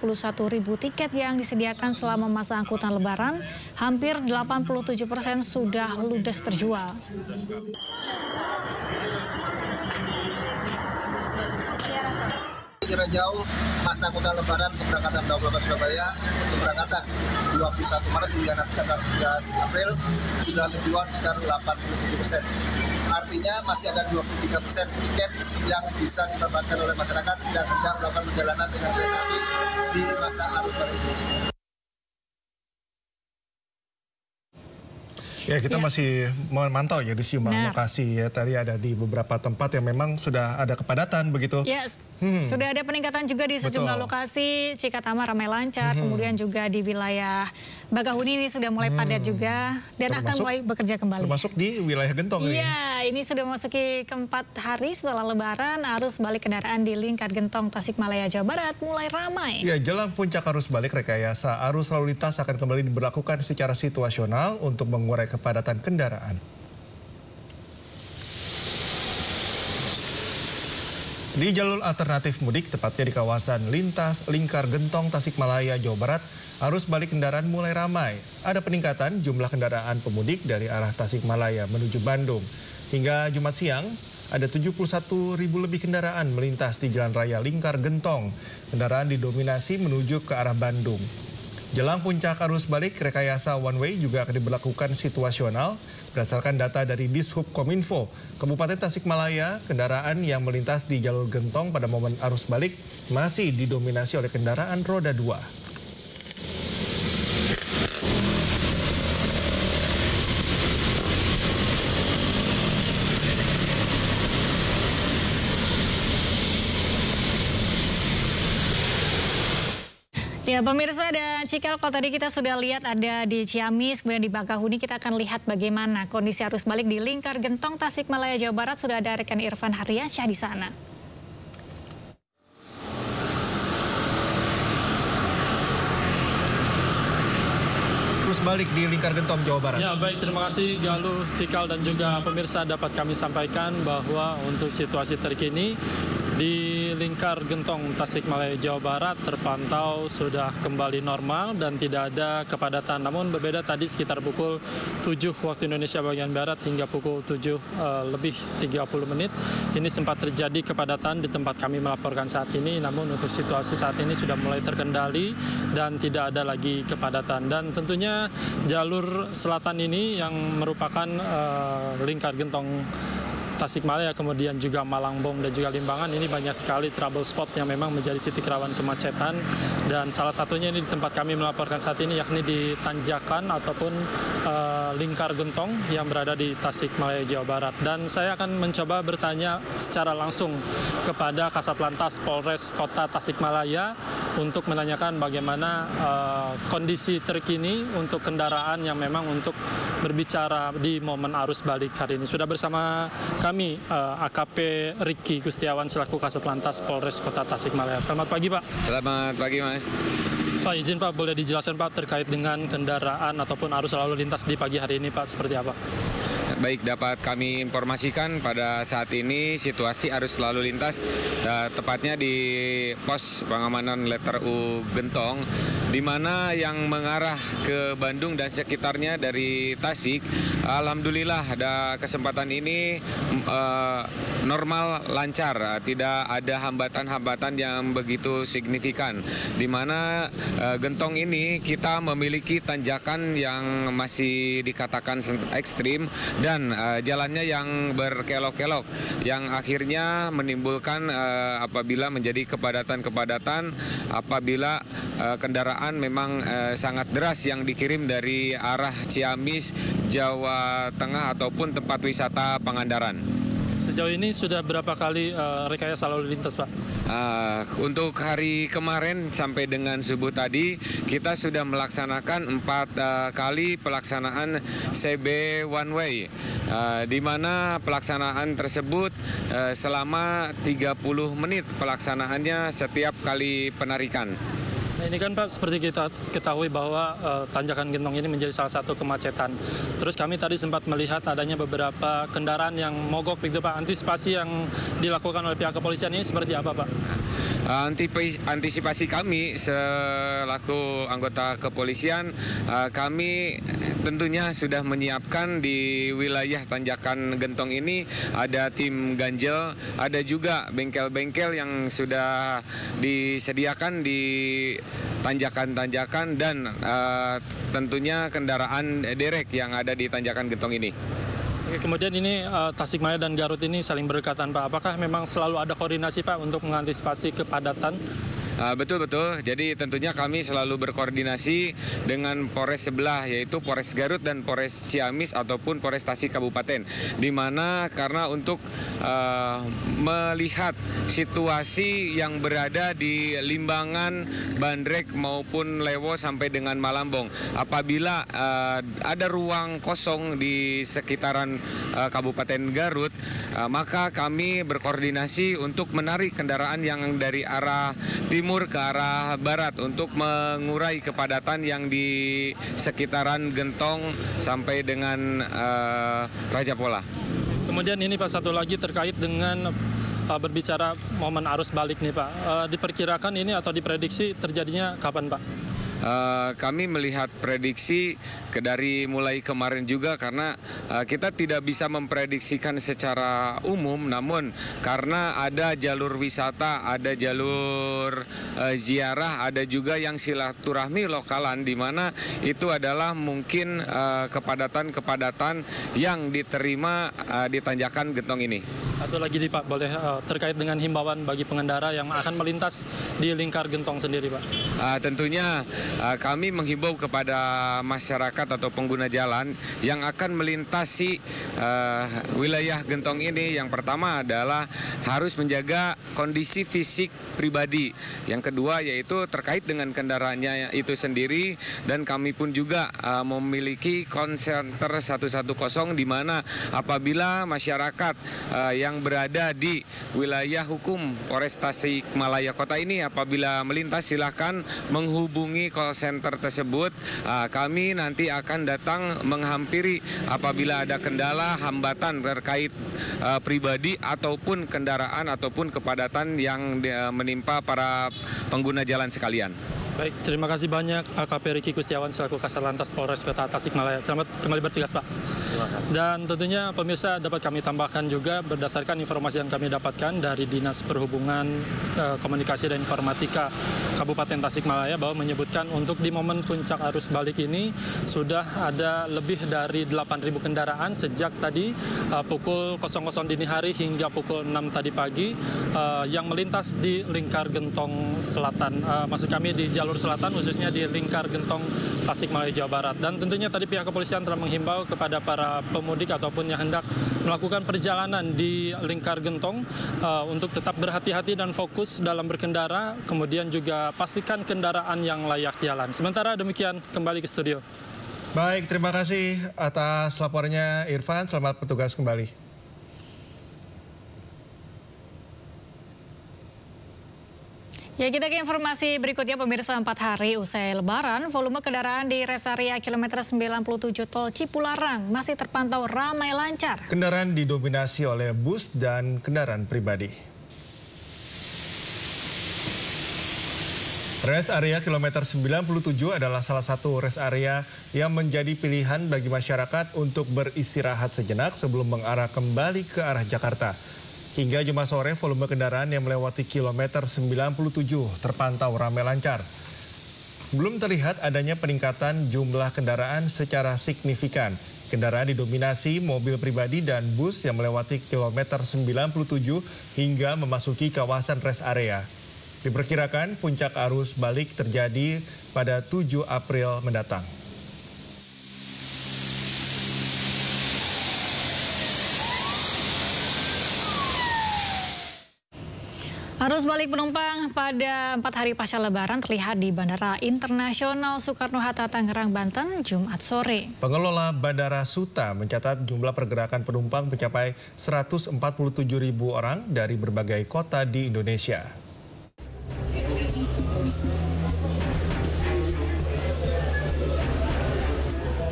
A: tiket yang disediakan selama masa angkutan Lebaran, hampir 87% sudah ludes terjual.
D: Jarak jauh masa angkutan Lebaran keberangkatan Daop 8 Surabaya untuk keberangkatan 21 Maret hingga nanti tanggal 11 April sudah terjual sekitar 87%. Artinya masih ada 23% tiket yang bisa didapatkan oleh masyarakat dan sedang melakukan perjalanan dengan kereta api di masa arus balik.
B: Ya, kita masih memantau ya di sejumlah lokasi ya. Tadi ada di beberapa tempat yang memang sudah ada kepadatan begitu.
A: Ya, sudah ada peningkatan juga di sejumlah lokasi. Cikatama ramai lancar, kemudian juga di wilayah Bakahuni ini sudah mulai padat juga dan akan mulai bekerja kembali.
B: Termasuk di wilayah Gentong ini.
A: Iya, ini sudah memasuki keempat hari setelah Lebaran, arus balik kendaraan di Lingkar Gentong, Tasikmalaya, Jawa Barat mulai ramai.
B: Ya, jelang puncak arus balik rekayasa arus lalu lintas akan kembali diberlakukan secara situasional untuk mengurai kepadatan kendaraan. Di jalur alternatif mudik, tepatnya di kawasan lintas Lingkar Gentong, Tasikmalaya, Jawa Barat, arus balik kendaraan mulai ramai. Ada peningkatan jumlah kendaraan pemudik dari arah Tasikmalaya menuju Bandung. Hingga Jumat siang, ada 71.000 lebih kendaraan melintas di Jalan Raya Lingkar Gentong. Kendaraan didominasi menuju ke arah Bandung. Jelang puncak arus balik, rekayasa one way juga akan diberlakukan situasional. Berdasarkan data dari Dishub Kominfo, Kabupaten Tasikmalaya, kendaraan yang melintas di jalur Gentong pada momen arus balik masih didominasi oleh kendaraan roda 2.
A: Ya, pemirsa dan Cikal, kalau tadi kita sudah lihat ada di Ciamis, kemudian di Bakahuni, kita akan lihat bagaimana kondisi arus balik di Lingkar Gentong, Tasikmalaya, Jawa Barat. Sudah ada rekan Irfan Haryansyah di sana.
B: Arus balik di Lingkar Gentong, Jawa Barat.
E: Ya, baik, terima kasih Galuh, Cikal, dan juga pemirsa. Dapat kami sampaikan bahwa untuk situasi terkini di Lingkar Gentong, Tasikmalaya, Jawa Barat terpantau sudah kembali normal dan tidak ada kepadatan. Namun berbeda tadi sekitar pukul 7 waktu Indonesia bagian Barat hingga pukul 7 lebih 30 menit. Ini sempat terjadi kepadatan di tempat kami melaporkan saat ini. Namun untuk situasi saat ini sudah mulai terkendali dan tidak ada lagi kepadatan. Dan tentunya jalur selatan ini yang merupakan Lingkar Gentong Tasikmalaya, kemudian juga Malangbong dan juga Limbangan, ini banyak sekali trouble spot yang memang menjadi titik rawan kemacetan. Dan salah satunya ini di tempat kami melaporkan saat ini, yakni di Tanjakan ataupun Lingkar Gentong yang berada di Tasikmalaya, Jawa Barat. Dan saya akan mencoba bertanya secara langsung kepada Kasatlantas Polres Kota Tasikmalaya untuk menanyakan bagaimana kondisi terkini untuk kendaraan yang memang untuk berbicara di momen arus balik hari ini. Sudah bersama kami AKP Riki Gustiawan selaku Kasatlantas Polres Kota Tasikmalaya. Selamat pagi, Pak.
F: Selamat pagi, Mas.
E: Pak, izin Pak, boleh dijelaskan Pak terkait dengan kendaraan ataupun arus lalu lintas di pagi hari ini Pak, seperti apa?
F: Baik, dapat kami informasikan pada saat ini situasi arus lalu lintas tepatnya di pos pengamanan letter U Gentong, di mana yang mengarah ke Bandung dan sekitarnya dari Tasik, alhamdulillah ada kesempatan ini normal lancar, tidak ada hambatan-hambatan yang begitu signifikan, di mana Gentong ini kita memiliki tanjakan yang masih dikatakan ekstrim dan dan jalannya yang berkelok-kelok yang akhirnya menimbulkan apabila menjadi kepadatan-kepadatan apabila kendaraan memang sangat deras yang dikirim dari arah Ciamis, Jawa Tengah ataupun tempat wisata Pangandaran.
E: Sejauh ini sudah berapa kali rekayasa lalu lintas, Pak?
F: Untuk hari kemarin sampai dengan subuh tadi kita sudah melaksanakan 4 kali pelaksanaan CB One Way, di mana pelaksanaan tersebut selama 30 menit pelaksanaannya setiap kali penarikan.
E: Nah, ini kan Pak, seperti kita ketahui bahwa tanjakan Gentong ini menjadi salah satu kemacetan. Terus kami tadi sempat melihat adanya beberapa kendaraan yang mogok begitu Pak. Antisipasi yang dilakukan oleh pihak kepolisian ini seperti apa Pak?
F: Antisipasi kami selaku anggota kepolisian, kami tentunya sudah menyiapkan di wilayah tanjakan Gentong ini ada tim ganjel, ada juga bengkel-bengkel yang sudah disediakan di tanjakan-tanjakan dan tentunya kendaraan derek yang ada di tanjakan Gentong ini.
E: Kemudian ini Tasikmalaya dan Garut ini saling berdekatan Pak. Apakah memang selalu ada koordinasi Pak untuk mengantisipasi kepadatan?
F: Betul-betul, jadi tentunya kami selalu berkoordinasi dengan Polres sebelah, yaitu Polres Garut dan Polres Ciamis ataupun Polres Tasik Kabupaten. Di mana karena untuk melihat situasi yang berada di Limbangan, Bandrek maupun Lewo sampai dengan Malambong. Apabila ada ruang kosong di sekitaran Kabupaten Garut, maka kami berkoordinasi untuk menarik kendaraan yang dari arah timur ke arah barat untuk mengurai kepadatan yang di sekitaran Gentong sampai dengan Raja Pola.
E: Kemudian ini Pak, satu lagi terkait dengan berbicara momen arus balik nih Pak. Diperkirakan ini atau diprediksi terjadinya kapan Pak?
F: Kami melihat prediksi dari mulai kemarin juga karena kita tidak bisa memprediksikan secara umum, namun karena ada jalur wisata, ada jalur ziarah, ada juga yang silaturahmi lokalan di mana itu adalah mungkin kepadatan-kepadatan yang diterima di tanjakan Gentong ini.
E: Satu lagi nih Pak, boleh terkait dengan himbauan bagi pengendara yang akan melintas di lingkar Gentong sendiri Pak?
F: Tentunya kami menghimbau kepada masyarakat atau pengguna jalan yang akan melintasi wilayah Gentong ini. Yang pertama adalah harus menjaga kondisi fisik pribadi. Yang kedua yaitu terkait dengan kendaraannya itu sendiri, dan kami pun juga memiliki call center 110 di mana apabila masyarakat yang berada di wilayah hukum Polres Tasikmalaya Kota ini apabila melintas silahkan menghubungi call center tersebut. Kami nanti akan datang menghampiri apabila ada kendala, hambatan terkait pribadi ataupun kendaraan ataupun kepadatan yang menimpa para pengguna jalan sekalian.
E: Baik, terima kasih banyak AKP Riki Kustiawan selaku Kasat Lantas Polres Kota Tasikmalaya. Selamat kembali bertugas Pak. Dan tentunya pemirsa dapat kami tambahkan juga berdasarkan informasi yang kami dapatkan dari Dinas Perhubungan Komunikasi dan Informatika Kabupaten Tasikmalaya bahwa menyebutkan untuk di momen puncak arus balik ini sudah ada lebih dari 8.000 kendaraan sejak tadi pukul 00 dini hari hingga pukul 6 tadi pagi yang melintas di lingkar Gentong Selatan. Maksud kami di jalur selatan khususnya di lingkar Gentong Tasikmalaya Jawa Barat. Dan tentunya tadi pihak kepolisian telah menghimbau kepada para pemudik ataupun yang hendak melakukan perjalanan di lingkar Gentong untuk tetap berhati-hati dan fokus dalam berkendara, kemudian juga pastikan kendaraan yang layak jalan. Sementara demikian, kembali ke studio.
B: Baik, terima kasih atas laporannya Irfan. Selamat bertugas kembali.
A: Ya, kita ke informasi berikutnya pemirsa. 4 hari usai Lebaran, volume kendaraan di res area kilometer 97 Tol Cipularang masih terpantau ramai lancar.
B: Kendaraan didominasi oleh bus dan kendaraan pribadi. Res area kilometer 97 adalah salah satu res area yang menjadi pilihan bagi masyarakat untuk beristirahat sejenak sebelum mengarah kembali ke arah Jakarta. Hingga Jumat sore, volume kendaraan yang melewati kilometer 97 terpantau ramai lancar. Belum terlihat adanya peningkatan jumlah kendaraan secara signifikan. Kendaraan didominasi mobil pribadi dan bus yang melewati kilometer 97 hingga memasuki kawasan rest area. Diperkirakan puncak arus balik terjadi pada 7 April mendatang.
A: Arus balik penumpang pada 4 hari pasca Lebaran terlihat di Bandara Internasional Soekarno-Hatta, Tangerang, Banten, Jumat sore.
B: Pengelola Bandara Suta mencatat jumlah pergerakan penumpang mencapai 147.000 orang dari berbagai kota di Indonesia.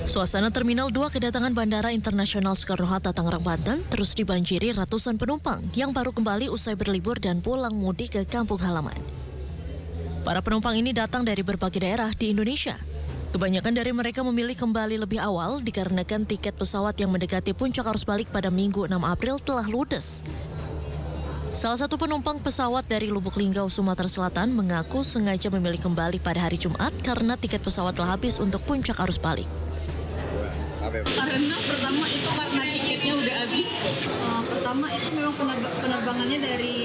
Q: Suasana Terminal 2 kedatangan Bandara Internasional Soekarno-Hatta, Tangerang, Banten terus dibanjiri ratusan penumpang yang baru kembali usai berlibur dan pulang mudik ke kampung halaman. Para penumpang ini datang dari berbagai daerah di Indonesia. Kebanyakan dari mereka memilih kembali lebih awal dikarenakan tiket pesawat yang mendekati puncak arus balik pada Minggu 6 April telah ludes. Salah satu penumpang pesawat dari Lubuk Linggau, Sumatera Selatan mengaku sengaja memilih kembali pada hari Jumat karena tiket pesawat telah habis untuk puncak arus balik.
G: Karena pertama itu karena tiketnya udah habis. Pertama itu memang penerbangannya dari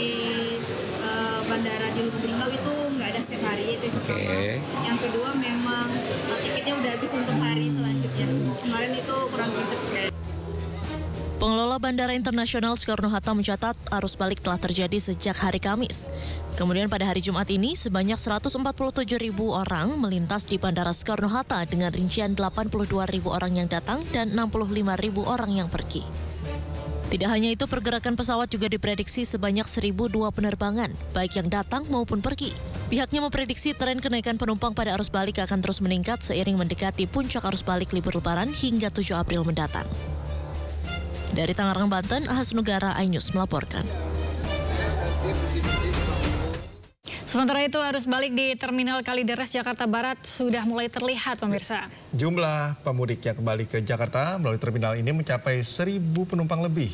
G: bandara di Lubuk Linggau itu nggak ada setiap hari itu. Yang kedua memang tiketnya udah habis untuk hari selanjutnya. Kemarin itu kurang tercepat.
Q: Pengelola Bandara Internasional Soekarno-Hatta mencatat arus balik telah terjadi sejak hari Kamis. Kemudian pada hari Jumat ini sebanyak 147.000 orang melintas di Bandara Soekarno-Hatta dengan rincian 82.000 orang yang datang dan 65.000 orang yang pergi. Tidak hanya itu, pergerakan pesawat juga diprediksi sebanyak 1.002 penerbangan, baik yang datang maupun pergi. Pihaknya memprediksi tren kenaikan penumpang pada arus balik akan terus meningkat seiring mendekati puncak arus balik libur Lebaran hingga 7 April mendatang. Dari Tangerang, Banten, Ahas Nugara, iNews melaporkan.
A: Sementara itu, arus balik di Terminal Kalideres, Jakarta Barat sudah mulai terlihat, pemirsa.
B: Jumlah pemudik yang kembali ke Jakarta melalui terminal ini mencapai 1.000 penumpang lebih.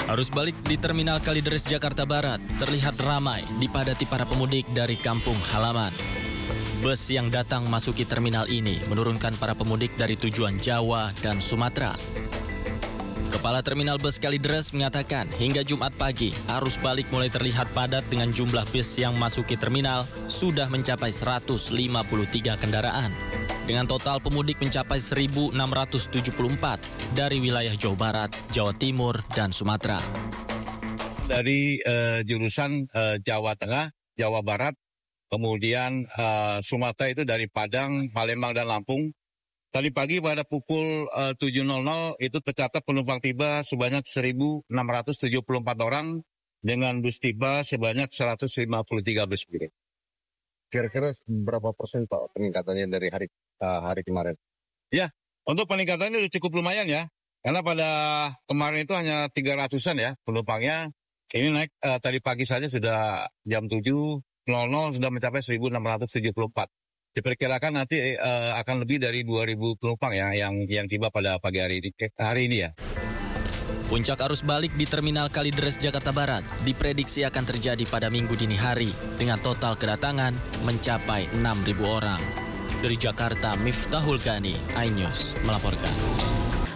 H: Arus balik di Terminal Kalideres, Jakarta Barat terlihat ramai dipadati para pemudik dari kampung halaman. Bus yang datang masuki terminal ini menurunkan para pemudik dari tujuan Jawa dan Sumatera. Kepala Terminal Bus Kalideres mengatakan hingga Jumat pagi arus balik mulai terlihat padat dengan jumlah bus yang masuki terminal sudah mencapai 153 kendaraan. Dengan total pemudik mencapai 1.674 dari wilayah Jawa Barat, Jawa Timur, dan Sumatera.
K: Dari jurusan Jawa Tengah, Jawa Barat, kemudian Sumatera itu dari Padang, Palembang, dan Lampung. Tadi pagi pada pukul 7.00 itu tercatat penumpang tiba sebanyak 1.674 orang dengan bus tiba sebanyak 153 bus.
M: Kira-kira berapa persen Pak peningkatannya dari hari kemarin?
K: Ya, untuk peningkatannya sudah cukup lumayan ya. Karena pada kemarin itu hanya 300-an ya penumpangnya. Ini naik tadi pagi saja sudah jam 7.00 sudah mencapai 1.674. Diperkirakan nanti akan lebih dari 2.000 penumpang ya yang tiba pada pagi hari ini ya.
H: Puncak arus balik di Terminal Kalideres, Jakarta Barat diprediksi akan terjadi pada Minggu dini hari dengan total kedatangan mencapai 6.000 orang. Dari Jakarta, Miftahul Gani, iNews melaporkan.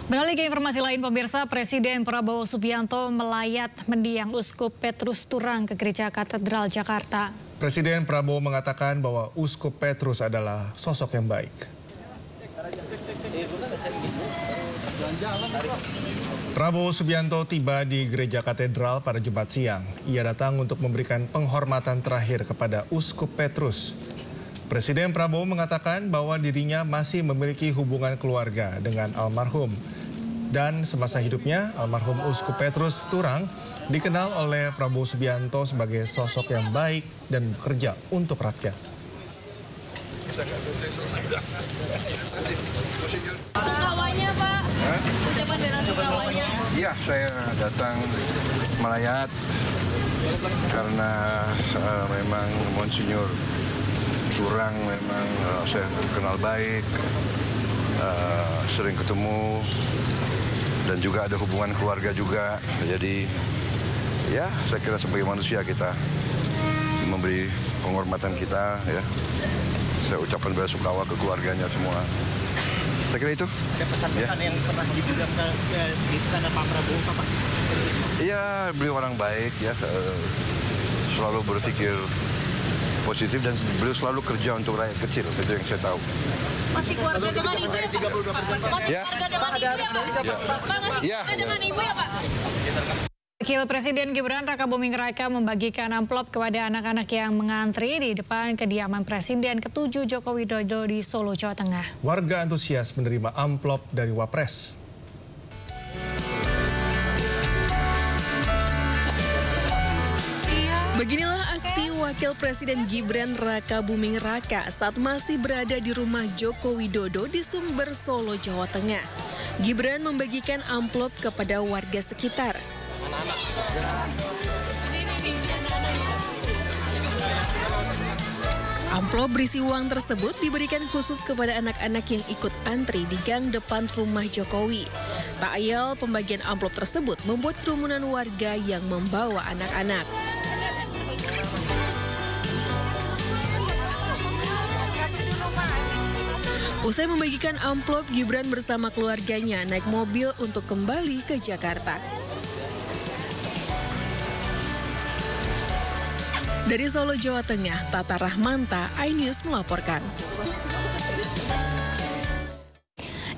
A: Beralih ke informasi lain, pemirsa, Presiden Prabowo Subianto melayat mendiang Uskup Petrus Turang ke Gereja Katedral Jakarta.
B: Presiden Prabowo mengatakan bahwa Uskup Petrus adalah sosok yang baik. Prabowo Subianto tiba di Gereja Katedral pada Jumat siang. Ia datang untuk memberikan penghormatan terakhir kepada Uskup Petrus. Presiden Prabowo mengatakan bahwa dirinya masih memiliki hubungan keluarga dengan almarhum. Dan semasa hidupnya, almarhum Uskup Petrus Turang dikenal oleh Prabowo Subianto sebagai sosok yang baik dan bekerja untuk rakyat.
Y: Sukawanya Pak, ucapan bela sukawanya.
M: Iya, saya datang melayat karena memang Monsinyur Turang memang saya kenal baik, sering ketemu dan juga ada hubungan keluarga juga. Jadi ya saya kira sebagai manusia kita
I: memberi penghormatan kita, ya. Saya ucapkan bela sungkawa ke keluarganya semua. Saya kira itu.
L: Pesan-pesan yang pernah dibilang di sana Pak Prabowo, Pak?
I: Iya, beliau orang baik, ya. Selalu berpikir positif dan beliau selalu kerja untuk rakyat kecil. Itu yang saya tahu.
Y: Masih keluarga dengan ibu ya, Pak? Masih keluarga dengan ibu ya, Pak? Pak, masih keluarga dengan ibu ya, Pak?
A: Wakil Presiden Gibran Raka Buming Raka membagikan amplop kepada anak-anak yang mengantri di depan kediaman Presiden ke-7 Joko Widodo di Solo, Jawa Tengah.
B: Warga antusias menerima amplop dari Wapres.
N: Beginilah aksi Wakil Presiden Gibran Raka Buming Raka saat masih berada di rumah Joko Widodo di Sumber, Solo, Jawa Tengah. Gibran membagikan amplop kepada warga sekitar. Amplop berisi uang tersebut diberikan khusus kepada anak-anak yang ikut antri di gang depan rumah Jokowi. Tak ayal pembagian amplop tersebut membuat kerumunan warga yang membawa anak-anak. Usai membagikan amplop, Gibran bersama keluarganya naik mobil untuk kembali ke Jakarta. Dari Solo, Jawa Tengah, Tata Rahmanta, iNews melaporkan.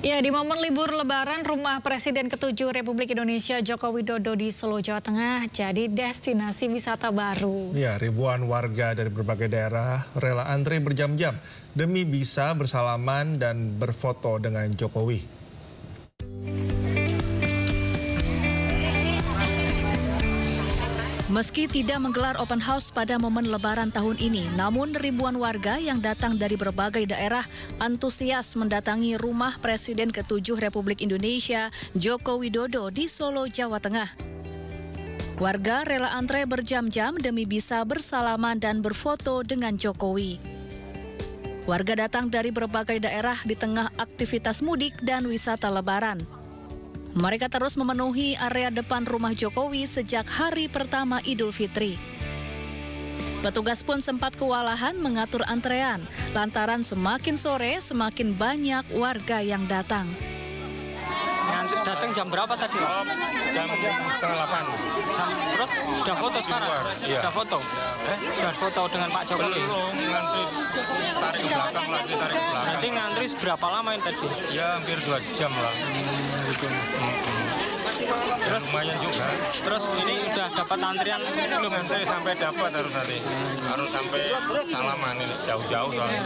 A: Ya, di momen libur Lebaran, rumah Presiden ke-7 Republik Indonesia Joko Widodo di Solo, Jawa Tengah jadi destinasi wisata baru.
B: Ya, ribuan warga dari berbagai daerah rela antri berjam-jam demi bisa bersalaman dan berfoto dengan Jokowi.
O: Meski tidak menggelar open house pada momen Lebaran tahun ini, namun ribuan warga yang datang dari berbagai daerah antusias mendatangi rumah Presiden ke-7 Republik Indonesia Joko Widodo di Solo, Jawa Tengah. Warga rela antre berjam-jam demi bisa bersalaman dan berfoto dengan Jokowi. Warga datang dari berbagai daerah di tengah aktivitas mudik dan wisata Lebaran. Mereka terus memenuhi area depan rumah Jokowi sejak hari pertama Idul Fitri. Petugas pun sempat kewalahan mengatur antrean, lantaran semakin sore semakin banyak warga yang datang.
L: Datang jam berapa tadi? Jam 7:30. Terus sudah foto sekarang? Iya. Sudah foto? Sudah foto dengan Pak Jokowi? Belum, ngantri tarik ke belakang lagi, tarik ke belakang. Nanti ngantri berapa lama ini tadi? Ya hampir 2 jam lah. Terus lumayan juga. Terus ini udah dapat antrian? Belum antri sampai dapat harus nanti. Harus sampai salaman ini, jauh-jauh soalnya.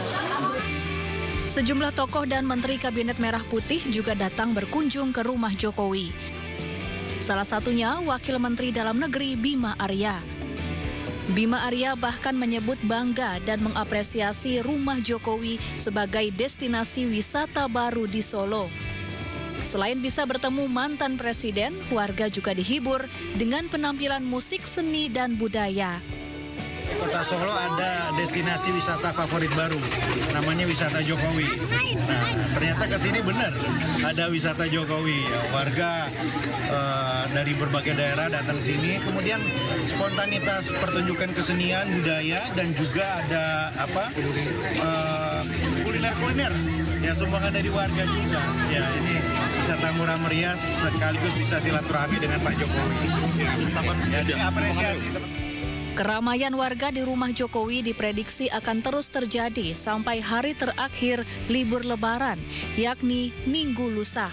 O: Sejumlah tokoh dan Menteri Kabinet Merah Putih juga datang berkunjung ke rumah Jokowi. Salah satunya Wakil Menteri Dalam Negeri Bima Arya. Bima Arya bahkan menyebut bangga dan mengapresiasi rumah Jokowi sebagai destinasi wisata baru di Solo. Selain bisa bertemu mantan presiden, warga juga dihibur dengan penampilan musik, seni, dan budaya.
P: Kota Solo ada destinasi wisata favorit baru, namanya wisata Jokowi. Nah, ternyata ke sini benar ada wisata Jokowi. Warga dari berbagai daerah datang sini, kemudian spontanitas pertunjukan kesenian budaya dan juga ada kuliner-kuliner ya sumbangan dari warga juga. Ya ini wisata murah meriah sekaligus bisa silaturahmi dengan Pak Jokowi. Ya, ini apresiasi.
O: Keramaian warga di rumah Jokowi diprediksi akan terus terjadi sampai hari terakhir libur Lebaran, yakni Minggu lusa.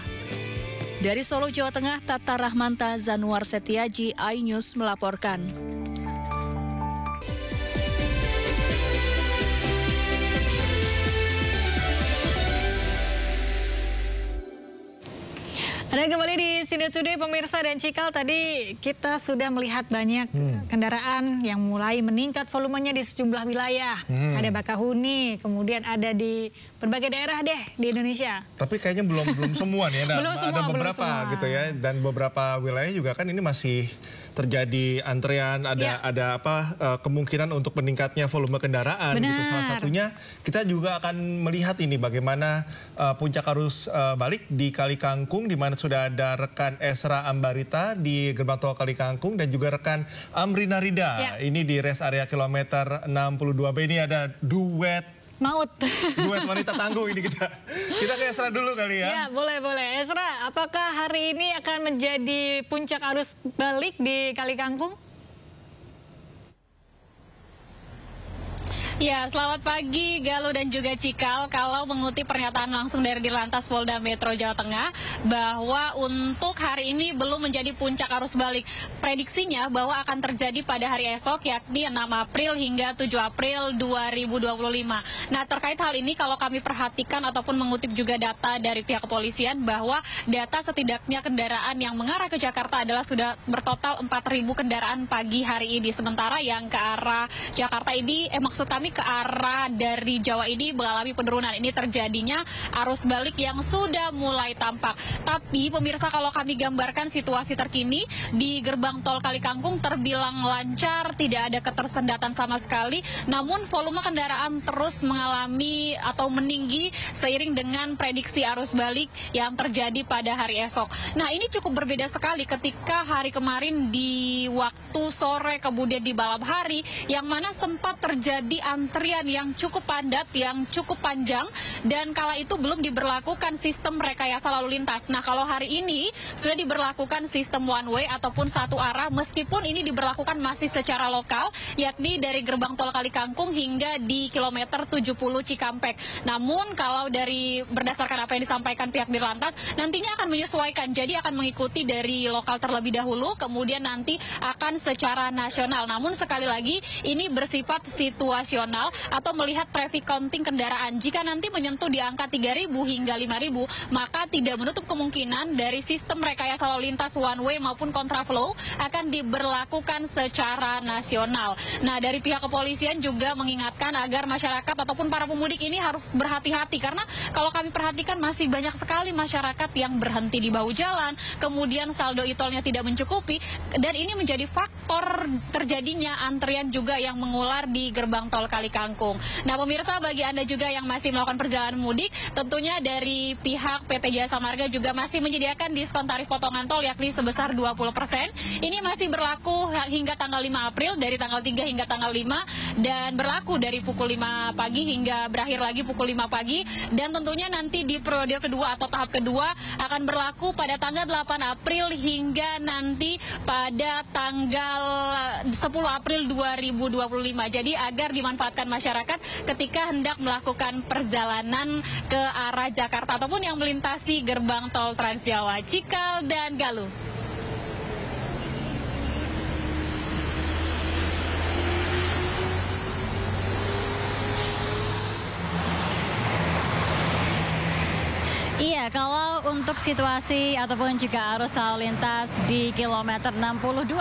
O: Dari Solo, Jawa Tengah, Tata Rahmanta, Zanuar Setiaji, iNews melaporkan.
A: Ada kembali di Sindo Today, pemirsa dan Cikal. Tadi kita sudah melihat banyak kendaraan yang mulai meningkat volumenya di sejumlah wilayah. Ada Bakahuni, kemudian ada di berbagai daerah deh di Indonesia.
B: Tapi kayaknya belum semua nih, ada beberapa gitu ya. Dan beberapa wilayah juga kan ini masih terjadi antrean, ada kemungkinan untuk meningkatnya volume kendaraan. Gitu. Salah satunya kita juga akan melihat ini bagaimana puncak arus balik di Kali Kangkung, di mana sudah ada rekan Esra Ambarita di Gerbang Tol Kalikangkung dan juga rekan Amrina Rida. Ini di rest area kilometer 62B. Ini ada duet
A: maut.
B: Duet wanita tangguh ini kita. Kita ke Esra dulu kali ya.
A: Ya, boleh. Esra, apakah hari ini akan menjadi puncak arus balik di Kalikangkung?
J: Ya, selamat pagi Galuh dan juga Cikal. Kalau mengutip pernyataan langsung dari Dirlantas Polda Metro Jawa Tengah bahwa untuk hari ini belum menjadi puncak arus balik. Prediksinya bahwa akan terjadi pada hari esok yakni 6 April hingga 7 April 2025. Nah, terkait hal ini kalau kami perhatikan ataupun mengutip juga data dari pihak kepolisian bahwa data setidaknya kendaraan yang mengarah ke Jakarta adalah sudah bertotal 4.000 kendaraan pagi hari ini. Sementara yang ke arah Jakarta ini, maksud kami ke arah dari Jawa ini mengalami penurunan. Ini terjadinya arus balik yang sudah mulai tampak. Tapi pemirsa, kalau kami gambarkan situasi terkini di gerbang tol Kalikangkung terbilang lancar, tidak ada ketersendatan sama sekali. Namun volume kendaraan terus mengalami atau meninggi seiring dengan prediksi arus balik yang terjadi pada hari esok. Nah, ini cukup berbeda sekali ketika hari kemarin di waktu sore kemudian di malam hari yang mana sempat terjadi antrian yang cukup padat, yang cukup panjang, dan kala itu belum diberlakukan sistem rekayasa lalu lintas. Nah, kalau hari ini sudah diberlakukan sistem one way ataupun satu arah, meskipun ini diberlakukan masih secara lokal, yakni dari gerbang tol Kalikangkung hingga di kilometer 70 Cikampek. Namun kalau dari berdasarkan apa yang disampaikan pihak Dirlantas, nantinya akan menyesuaikan, jadi akan mengikuti dari lokal terlebih dahulu, kemudian nanti akan secara nasional. Namun sekali lagi, ini bersifat situasional atau melihat traffic counting kendaraan. Jika nanti menyentuh di angka 3.000 hingga 5.000, maka tidak menutup kemungkinan dari sistem rekayasa lalu lintas one way maupun kontraflow akan diberlakukan secara nasional. Nah, dari pihak kepolisian juga mengingatkan agar masyarakat ataupun para pemudik ini harus berhati-hati, karena kalau kami perhatikan masih banyak sekali masyarakat yang berhenti di bahu jalan, kemudian saldo e-tolnya tidak mencukupi, dan ini menjadi faktor terjadinya antrian juga yang mengular di gerbang tol Kalikangkung. Nah, pemirsa, bagi Anda juga yang masih melakukan perjalanan mudik, tentunya dari pihak PT Jasa Marga juga masih menyediakan diskon tarif potongan tol yakni sebesar 20%. Ini masih berlaku hingga tanggal 5 April, dari tanggal 3 hingga tanggal 5, dan berlaku dari pukul 5 pagi hingga berakhir lagi pukul 5 pagi. Dan tentunya nanti di periode kedua atau tahap kedua akan berlaku pada tanggal 8 April hingga nanti pada tanggal 10 April 2025. Jadi agar dimanfaatkan masyarakat ketika hendak melakukan perjalanan ke arah Jakarta ataupun yang melintasi gerbang tol Trans Jawa. Cikal dan Galuh.
O: Iya, kalau untuk situasi ataupun juga arus lalu lintas di kilometer 62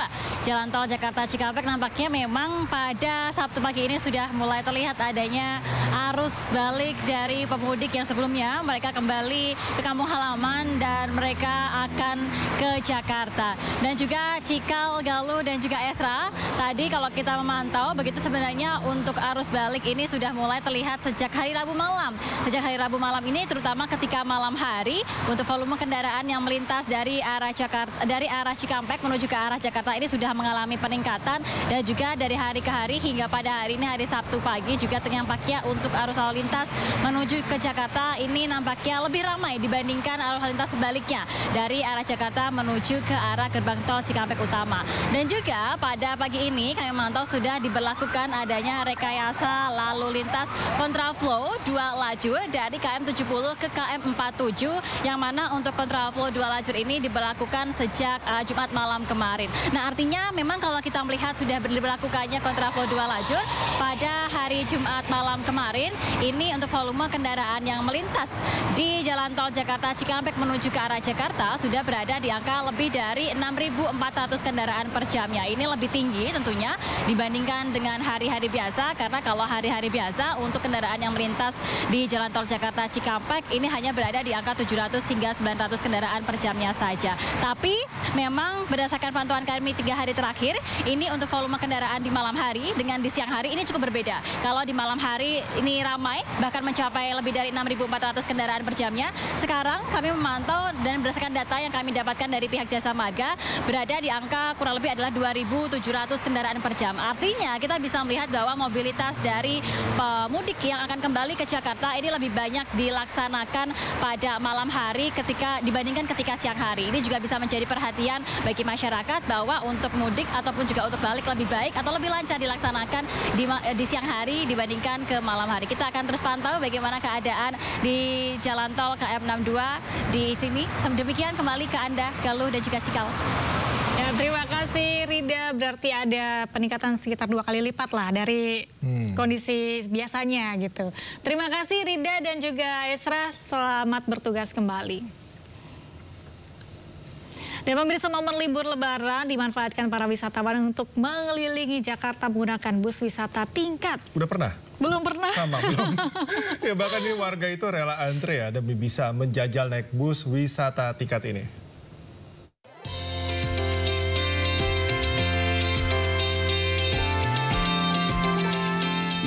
O: Jalan Tol Jakarta Cikampek, nampaknya memang pada Sabtu pagi ini sudah mulai terlihat adanya arus balik dari pemudik yang sebelumnya mereka kembali ke kampung halaman dan mereka akan ke Jakarta. Dan juga Cikal, Galuh, dan juga Esra, tadi kalau kita memantau begitu sebenarnya untuk arus balik ini sudah mulai terlihat sejak hari Rabu malam. Sejak hari Rabu malam ini terutama ketika malam hari untuk volume kendaraan yang melintas dari arah Cikampek menuju ke arah Jakarta ini sudah mengalami peningkatan, dan juga dari hari ke hari hingga pada hari ini hari Sabtu pagi juga nampaknya untuk arus lalu lintas menuju ke Jakarta ini nampaknya lebih ramai dibandingkan arus lalu lintas sebaliknya dari arah Jakarta menuju ke arah gerbang tol Cikampek utama. Dan juga pada pagi ini kami memantau sudah diberlakukan adanya rekayasa lalu lintas kontraflow 2 lajur dari KM 70 ke KM 47, yang mana untuk kontraflow 2 lajur ini diberlakukan sejak Jumat malam kemarin. Nah, artinya memang kalau kita melihat sudah diberlakukannya kontraflow 2 lajur pada hari Jumat malam kemarin, ini untuk volume kendaraan yang melintas di Jalan Tol Jakarta Cikampek menuju ke arah Jakarta sudah berada di angka lebih dari 6.400 kendaraan per jamnya. Ini lebih tinggi tentunya dibandingkan dengan hari-hari biasa, karena kalau hari-hari biasa untuk kendaraan yang melintas di Jalan Tol Jakarta Cikampek ini hanya berada di angka 700 hingga 900 kendaraan per jamnya saja. Tapi memang berdasarkan pantauan kami 3 hari terakhir, ini untuk volume kendaraan di malam hari dengan di siang hari ini cukup berbeda. Kalau di malam hari ini ramai, bahkan mencapai lebih dari 6.400 kendaraan per jamnya. Sekarang kami
R: terpantau dan berdasarkan data yang kami dapatkan dari pihak Jasa Marga berada di angka kurang lebih adalah 2.700 kendaraan per jam. Artinya kita bisa melihat bahwa mobilitas dari pemudik yang akan kembali ke Jakarta ini lebih banyak dilaksanakan pada malam hari dibandingkan ketika siang hari. Ini juga bisa menjadi perhatian bagi masyarakat bahwa untuk mudik ataupun juga untuk balik lebih baik atau lebih lancar dilaksanakan di siang hari dibandingkan ke malam hari. Kita akan terus pantau bagaimana keadaan di Jalan Tol KM62 di sini. Demikian kembali ke Anda, Galuh dan juga Cikal.
A: Ya, terima kasih Rida. Berarti ada peningkatan sekitar 2 kali lipat lah dari kondisi biasanya gitu. Terima kasih Rida dan juga Esra. Selamat bertugas kembali. Dan pemirsa, momen libur Lebaran dimanfaatkan para wisatawan untuk mengelilingi Jakarta menggunakan bus wisata tingkat.
B: Udah pernah?
A: Belum pernah.
B: Sama, belum. Ya, bahkan ini warga itu rela antre ya demi bisa menjajal naik bus wisata tingkat ini.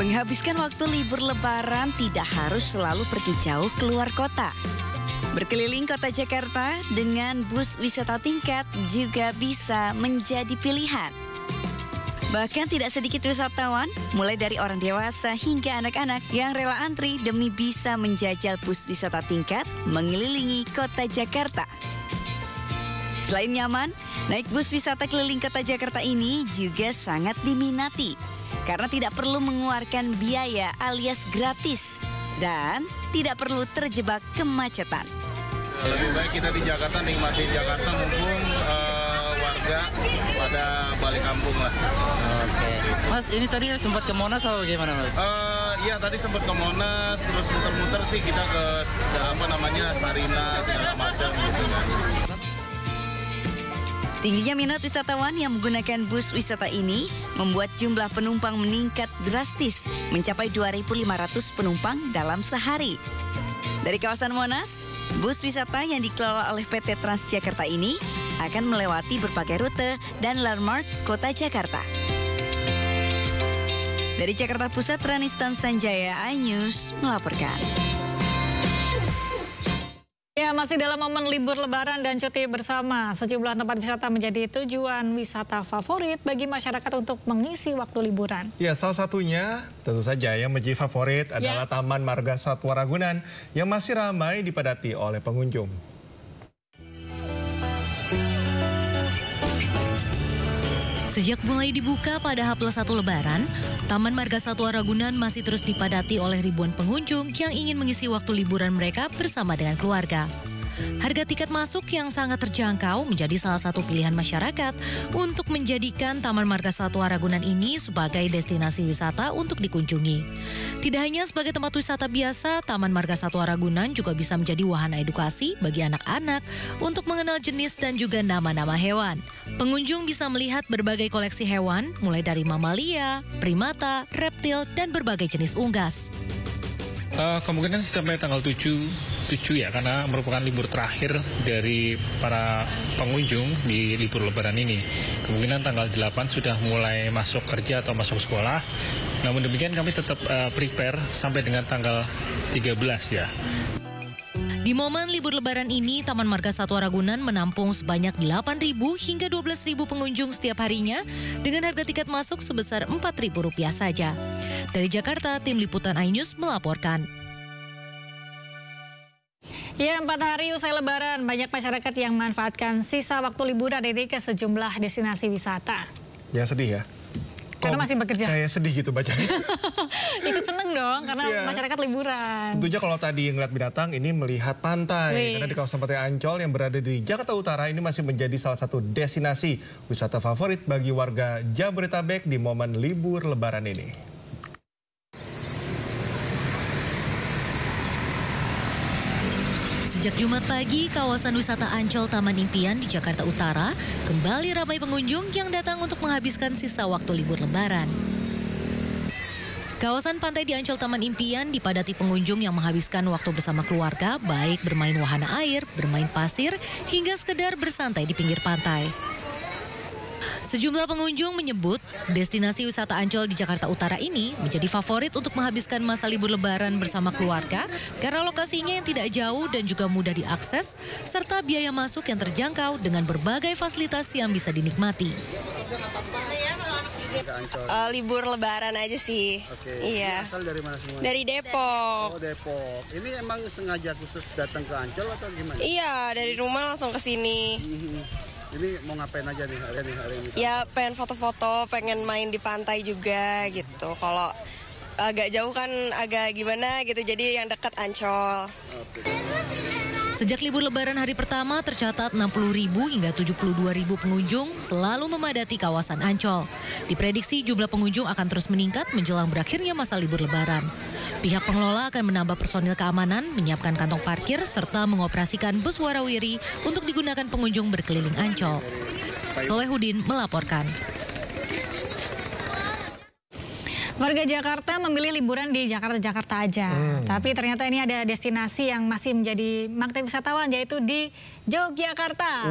S: Menghabiskan waktu libur Lebaran tidak harus selalu pergi jauh keluar kota. Berkeliling kota Jakarta dengan bus wisata tingkat juga bisa menjadi pilihan. Bahkan tidak sedikit wisatawan, mulai dari orang dewasa hingga anak-anak yang rela antri demi bisa menjajal bus wisata tingkat mengelilingi kota Jakarta. Selain nyaman, naik bus wisata keliling kota Jakarta ini juga sangat diminati karena tidak perlu mengeluarkan biaya alias gratis dan tidak perlu terjebak kemacetan.
T: Lebih baik kita di Jakarta nikmati Jakarta mumpung warga pada balik kampung lah.
U: Oke. Mas, ini tadi sempat ke Monas atau bagaimana, Mas?
T: Iya, tadi sempat ke Monas, terus muter-muter sih kita ke Sarina segala macam gitu kan.
S: Tingginya minat wisatawan yang menggunakan bus wisata ini membuat jumlah penumpang meningkat drastis, mencapai 2.500 penumpang dalam sehari. Dari kawasan Monas, bus wisata yang dikelola oleh PT Transjakarta ini akan melewati berbagai rute dan landmark kota Jakarta. Dari Jakarta Pusat, Ranistan Sanjaya, iNews melaporkan.
A: Ya, masih dalam momen libur Lebaran dan cuti bersama, sejumlah tempat wisata menjadi tujuan wisata favorit bagi masyarakat untuk mengisi waktu liburan.
B: Ya, salah satunya tentu saja yang menjadi favorit adalah Taman Marga Satwa Ragunan yang masih ramai dipadati oleh pengunjung.
W: Sejak mulai dibuka pada H+1 Lebaran, Taman Marga Satwa Ragunan masih terus dipadati oleh ribuan pengunjung yang ingin mengisi waktu liburan mereka bersama dengan keluarga. Harga tiket masuk yang sangat terjangkau menjadi salah satu pilihan masyarakat untuk menjadikan Taman Marga Satwa Ragunan ini sebagai destinasi wisata untuk dikunjungi. Tidak hanya sebagai tempat wisata biasa, Taman Marga Satwa Ragunan juga bisa menjadi wahana edukasi bagi anak-anak untuk mengenal jenis dan juga nama-nama hewan. Pengunjung bisa melihat berbagai koleksi hewan, mulai dari mamalia, primata, reptil, dan berbagai jenis unggas.
E: Kemungkinan sampai tanggal 7 ya, karena merupakan libur terakhir dari para pengunjung di libur Lebaran ini. Kemungkinan tanggal 8 sudah mulai masuk kerja atau masuk sekolah. Namun demikian kami tetap prepare sampai dengan tanggal 13 ya.
W: Di momen libur Lebaran ini, Taman Marga Satwa Ragunan menampung sebanyak 8.000 hingga 12.000 pengunjung setiap harinya dengan harga tiket masuk sebesar Rp4.000 saja. Dari Jakarta, tim liputan iNews melaporkan.
A: Ya, 4 hari usai Lebaran, banyak masyarakat yang memanfaatkan sisa waktu liburan ini ke sejumlah destinasi wisata.
B: Ya, sedih ya.
A: Karena masih bekerja.
B: Kayak sedih gitu bacanya.
A: Ikut seneng dong, karena masyarakat liburan.
B: Tentunya kalau tadi ngeliat binatang, ini melihat pantai. Karena di kawasan Pantai Ancol yang berada di Jakarta Utara ini masih menjadi salah satu destinasi wisata favorit bagi warga Jabodetabek di momen libur Lebaran ini.
W: Sejak Jumat pagi, kawasan wisata Ancol Taman Impian di Jakarta Utara kembali ramai pengunjung yang datang untuk menghabiskan sisa waktu libur Lebaran. Kawasan pantai di Ancol Taman Impian dipadati pengunjung yang menghabiskan waktu bersama keluarga, baik bermain wahana air, bermain pasir, hingga sekedar bersantai di pinggir pantai. Sejumlah pengunjung menyebut destinasi wisata Ancol di Jakarta Utara ini menjadi favorit untuk menghabiskan masa libur lebaran bersama keluarga karena lokasinya yang tidak jauh dan juga mudah diakses serta biaya masuk yang terjangkau dengan berbagai fasilitas yang bisa dinikmati.
C: Libur lebaran aja sih.
D: Oke.
C: Iya.
D: Asal dari mana semua?
C: Dari Depok.
D: Oh, Depok. Ini emang sengaja khusus datang ke Ancol atau gimana?
C: Iya, dari rumah langsung ke sini.
D: Ini mau ngapain aja nih hari ini?
C: Ya, pengen foto-foto, pengen main di pantai juga gitu. Kalau agak jauh kan agak gimana gitu, jadi yang dekat Ancol.
W: Sejak libur lebaran hari pertama tercatat 60.000 hingga 72.000 pengunjung selalu memadati kawasan Ancol. Diprediksi jumlah pengunjung akan terus meningkat menjelang berakhirnya masa libur lebaran. Pihak pengelola akan menambah personil keamanan, menyiapkan kantong parkir, serta mengoperasikan bus warawiri untuk digunakan pengunjung berkeliling Ancol. Tolehudin melaporkan.
A: Warga Jakarta memilih liburan di Jakarta aja. Tapi ternyata ini ada destinasi yang masih menjadi magnet wisatawan, yaitu di Yogyakarta.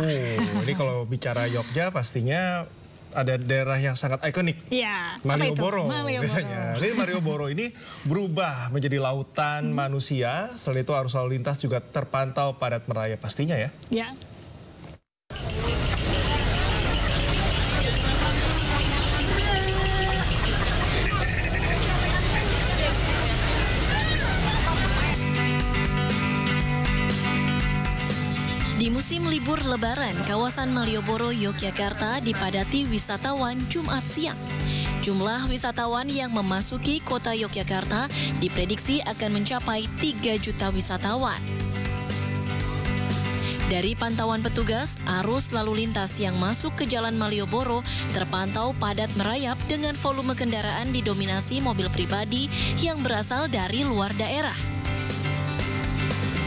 B: Ini kalau bicara Yogyakarta pastinya ada daerah yang sangat ikonik.
A: Iya.
B: Malioboro biasanya. Ini Malioboro ini berubah menjadi lautan manusia. Selain itu arus lalu lintas juga terpantau padat merayap pastinya ya.
A: Ya.
W: Di musim libur lebaran, kawasan Malioboro, Yogyakarta dipadati wisatawan Jumat siang. Jumlah wisatawan yang memasuki kota Yogyakarta diprediksi akan mencapai 3 juta wisatawan. Dari pantauan petugas, arus lalu lintas yang masuk ke Jalan Malioboro terpantau padat merayap dengan volume kendaraan didominasi mobil pribadi yang berasal dari luar daerah.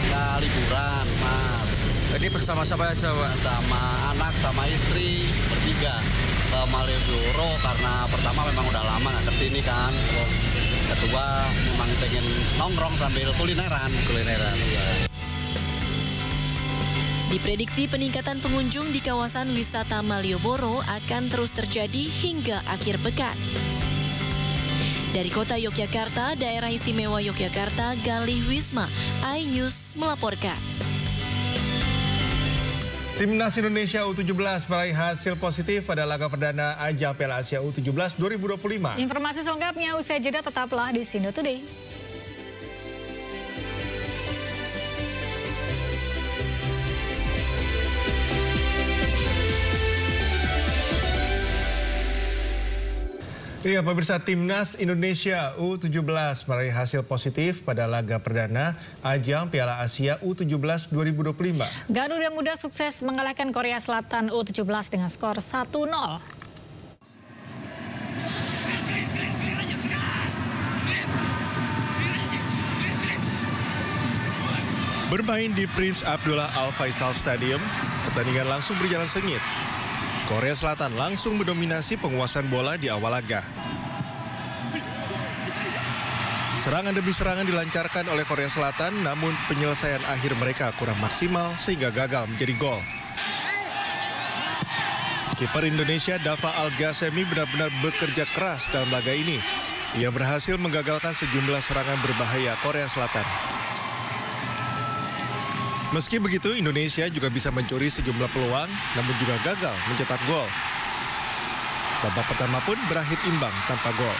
F: Ya, liburan, Mas. Jadi bersama siapa aja, Pak? Sama anak, sama istri, bertiga ke Malioboro karena pertama memang udah lama nggak kesini kan. Terus kedua memang pengen nongkrong sambil kulineran. Ya.
W: Diprediksi peningkatan pengunjung di kawasan wisata Malioboro akan terus terjadi hingga akhir pekan. Dari kota Yogyakarta, Daerah Istimewa Yogyakarta, Galih Wisma, iNews melaporkan.
B: Timnas Indonesia U17 meraih hasil positif pada laga perdana ajang Piala Asia U17 2025.
A: Informasi selengkapnya usai jeda, tetaplah di Sindo Today.
B: Iya, pemirsa, Timnas Indonesia U17 meraih hasil positif pada laga perdana ajang Piala Asia U17 2025.
A: Garuda Muda sukses mengalahkan Korea Selatan U17 dengan skor 1-0.
B: Bermain di Prince Abdullah Al Faisal Stadium, pertandingan langsung berjalan sengit. Korea Selatan langsung mendominasi penguasaan bola di awal laga. Serangan demi serangan dilancarkan oleh Korea Selatan, namun penyelesaian akhir mereka kurang maksimal sehingga gagal menjadi gol. Kiper Indonesia Dava Al-Ghasemi benar-benar bekerja keras dalam laga ini. Ia berhasil menggagalkan sejumlah serangan berbahaya Korea Selatan. Meski begitu, Indonesia juga bisa mencuri sejumlah peluang, namun juga gagal mencetak gol. Babak pertama pun berakhir imbang tanpa gol.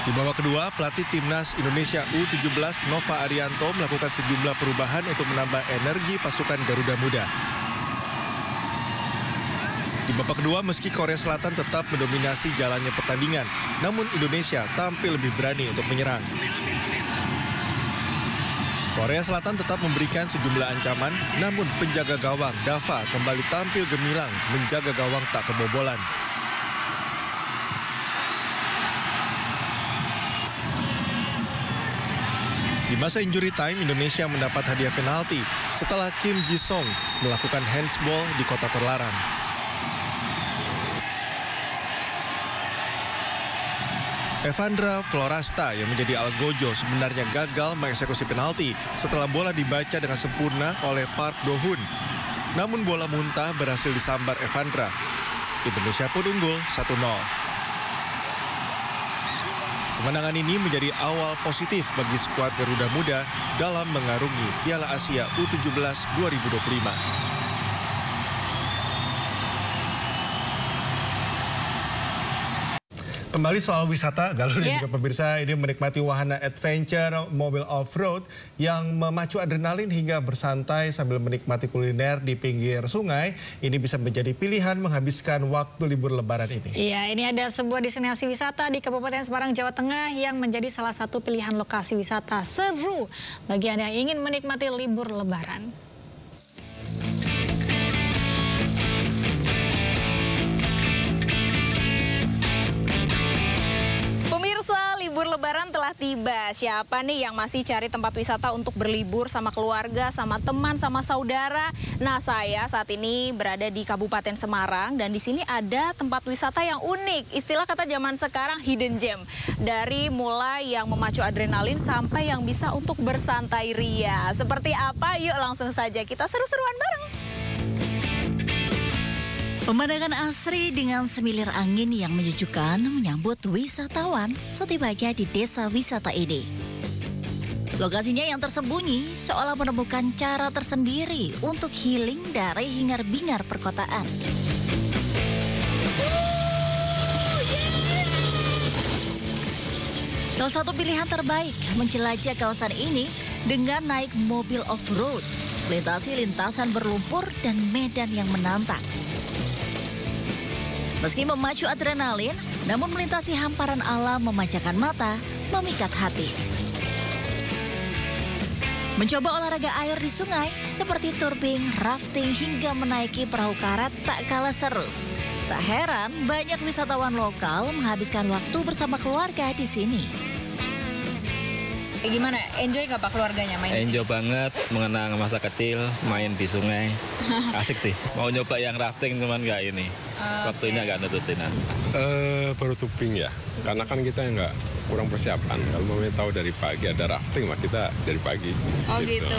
B: Di babak kedua, pelatih Timnas Indonesia U17 Nova Arianto melakukan sejumlah perubahan untuk menambah energi pasukan Garuda Muda. Di babak kedua, meski Korea Selatan tetap mendominasi jalannya pertandingan, namun Indonesia tampil lebih berani untuk menyerang. Korea Selatan tetap memberikan sejumlah ancaman, namun penjaga gawang Dava kembali tampil gemilang menjaga gawang tak kebobolan. Di masa injury time, Indonesia mendapat hadiah penalti setelah Kim Ji-sung melakukan handsball di kotak terlarang. Evandra Florasta yang menjadi algojo sebenarnya gagal mengeksekusi penalti setelah bola dibaca dengan sempurna oleh Park Do-hun. Namun bola muntah berhasil disambar Evandra. Indonesia pun unggul 1-0. Kemenangan ini menjadi awal positif bagi skuad Garuda Muda dalam mengarungi Piala Asia U17 2025. Kembali soal wisata, Galuh dan juga pemirsa, ini menikmati wahana adventure mobil off-road yang memacu adrenalin hingga bersantai sambil menikmati kuliner di pinggir sungai. Ini bisa menjadi pilihan menghabiskan waktu libur lebaran ini. Iya, ini ada sebuah destinasi wisata di Kabupaten Semarang, Jawa Tengah yang menjadi salah satu pilihan lokasi wisata seru bagi Anda yang ingin menikmati libur lebaran.
G: Libur lebaran telah tiba. Siapa nih yang masih cari tempat wisata untuk berlibur sama keluarga, sama teman, sama saudara? Nah, saya saat ini berada di Kabupaten Semarang dan di sini ada tempat wisata yang unik. Istilah kata zaman sekarang hidden gem. Dari mulai yang memacu adrenalin sampai yang bisa untuk bersantai ria. Seperti apa? Yuk langsung saja kita seru-seruan bareng.
O: Pemandangan asri dengan semilir angin yang menyejukkan menyambut wisatawan setibanya di desa wisata ini. Lokasinya yang tersembunyi seolah menemukan cara tersendiri untuk healing dari hingar-bingar perkotaan. Salah satu pilihan terbaik menjelajah kawasan ini dengan naik mobil off-road, melintasi lintasan berlumpur dan medan yang menantang. Meski memacu adrenalin, namun melintasi hamparan alam memanjakan mata, memikat hati. Mencoba olahraga air di sungai seperti turbing, rafting hingga menaiki perahu karet tak kalah seru. Tak heran banyak wisatawan lokal menghabiskan waktu bersama keluarga di sini.
G: Gimana? Enjoy nggak Pak keluarganya main?
K: Enjoy banget, mengenang masa kecil, main di sungai. Asik sih. Mau nyoba yang rafting cuman nggak ini. Waktunya nggak nututin.
Q: Baru tubing ya, karena kan kita nggak kurang persiapan. Kalau mau tahu dari pagi ada rafting, mah kita dari pagi.
G: Oh gitu.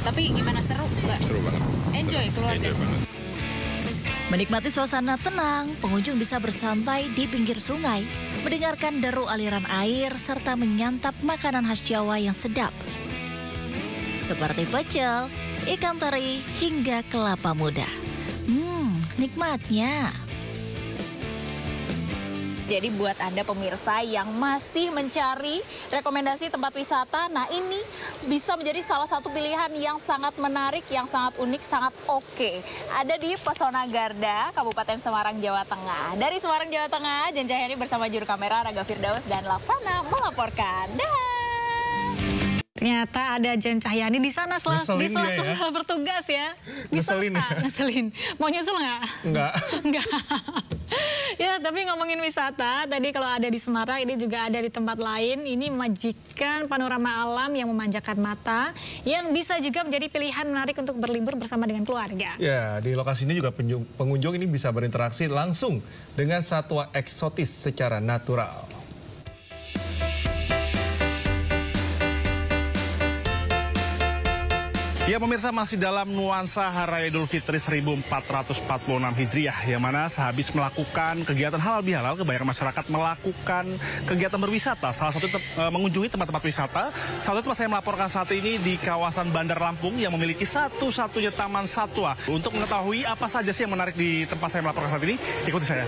G: Tapi gimana, seru nggak?
Q: Seru banget.
G: Enjoy keluarga.
Q: Enjoy banget.
O: Menikmati suasana tenang, pengunjung bisa bersantai di pinggir sungai, mendengarkan deru aliran air, serta menyantap makanan khas Jawa yang sedap. Seperti pecel, ikan teri, hingga kelapa muda. Nikmatnya.
G: Jadi buat Anda pemirsa yang masih mencari rekomendasi tempat wisata, nah ini bisa menjadi salah satu pilihan yang sangat menarik, yang sangat unik, sangat oke. Ada di Pesona Garda, Kabupaten Semarang, Jawa Tengah. Dari Semarang, Jawa Tengah, Jan Cahyani bersama juru kamera Raga Firdaus dan Laksana melaporkan.
A: Ternyata ada Jan Cahyani di sana setelah bertugas ya. Ngeselin. Mau nyusul nggak? Enggak. Ya, tapi ngomongin wisata, tadi kalau ada di Semarang, ini juga ada di tempat lain. Ini menyajikan panorama alam yang memanjakan mata, yang bisa juga menjadi pilihan menarik untuk berlibur bersama dengan keluarga.
B: Ya, di lokasi ini juga pengunjung ini bisa berinteraksi langsung dengan satwa eksotis secara natural.
T: Ya pemirsa, masih dalam nuansa Hari Idul Fitri 1446 Hijriah, yang mana sehabis melakukan kegiatan halal bihalal, kebanyakan masyarakat melakukan kegiatan berwisata. Salah satu mengunjungi tempat-tempat wisata. Salah satu saya melaporkan saat ini di kawasan Bandar Lampung yang memiliki satu-satunya taman satwa. Untuk mengetahui apa saja sih yang menarik di tempat saya melaporkan saat ini, ikuti saya.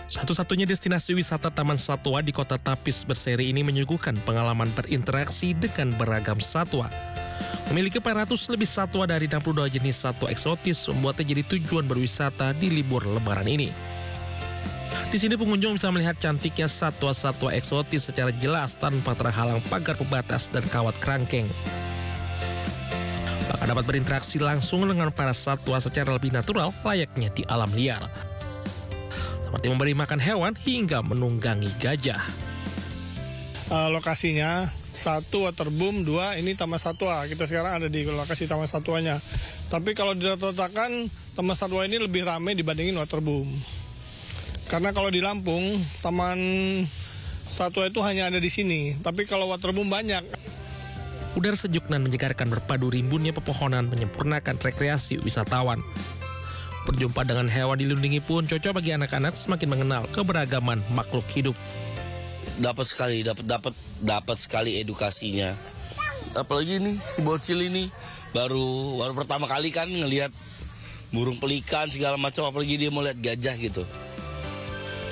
V: Satu-satunya destinasi wisata Taman Satwa di Kota Tapis berseri ini menyuguhkan pengalaman berinteraksi dengan beragam satwa. Memiliki 400 lebih satwa dari 62 jenis satwa eksotis membuatnya jadi tujuan berwisata di libur lebaran ini. Di sini pengunjung bisa melihat cantiknya satwa-satwa eksotis secara jelas tanpa terhalang pagar pembatas dan kawat kerangkeng. Bahkan dapat berinteraksi langsung dengan para satwa secara lebih natural layaknya di alam liar. Seperti memberi makan hewan hingga menunggangi gajah.
X: Lokasinya 1 waterboom, 2 ini taman satwa. Kita sekarang ada di lokasi taman satwanya. Tapi kalau dirata-ratakan taman satwa ini lebih ramai dibandingin waterboom. Karena kalau di Lampung taman satwa itu hanya ada di sini. Tapi kalau waterboom banyak.
V: Udara sejuk dan menyegarkan berpadu rimbunnya pepohonan menyempurnakan rekreasi wisatawan. Berjumpa dengan hewan dilindungi pun cocok bagi anak-anak semakin mengenal keberagaman makhluk hidup.
H: Dapat sekali edukasinya. Apalagi nih si bocil ini baru pertama kali kan ngelihat burung pelikan segala macam, apalagi dia mau lihat gajah gitu.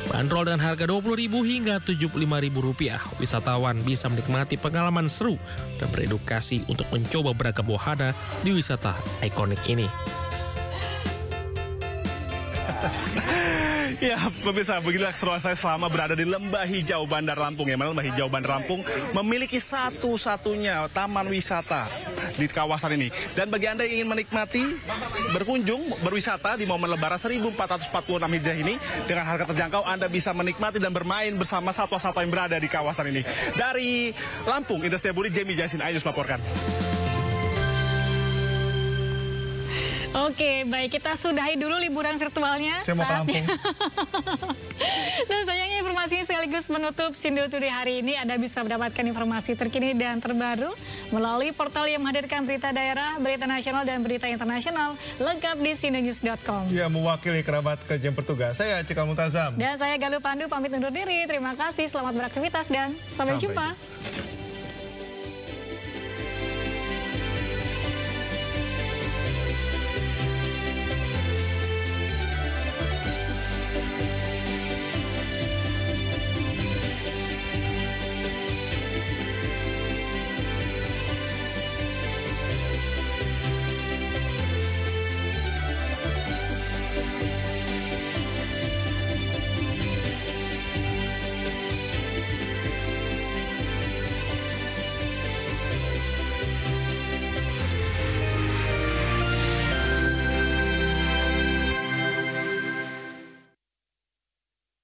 V: Bandrol dengan harga Rp20.000 hingga Rp75.000, wisatawan bisa menikmati pengalaman seru dan beredukasi untuk mencoba beragam wahana di wisata ikonik ini.
T: Ya, pemirsa, beginilah keseruan saya selama berada di Lembah Hijau Bandar Lampung. Ya, Lembah Hijau Bandar Lampung memiliki satu-satunya taman wisata di kawasan ini. Dan bagi Anda yang ingin menikmati, berkunjung, berwisata di momen Lebaran 1446 Hijriah ini, dengan harga terjangkau Anda bisa menikmati dan bermain bersama satwa-satwa yang berada di kawasan ini. Dari Lampung, Indra Setiabudi, Jamie Jasin Ayus melaporkan.
A: Oke, baik, kita sudahi dulu liburan virtualnya.
B: Saya mau ke Lampung.
A: Dan sayangnya informasinya sekaligus menutup Sindo Today hari ini. Anda bisa mendapatkan informasi terkini dan terbaru melalui portal yang menghadirkan berita daerah, berita nasional, dan berita internasional lengkap di sindonews.com.
B: Ya, mewakili kerabat kerja bertugas, saya Cikal Multazam.
A: Dan saya Galuh Pandu pamit undur diri. Terima kasih, selamat beraktivitas, dan sampai jumpa.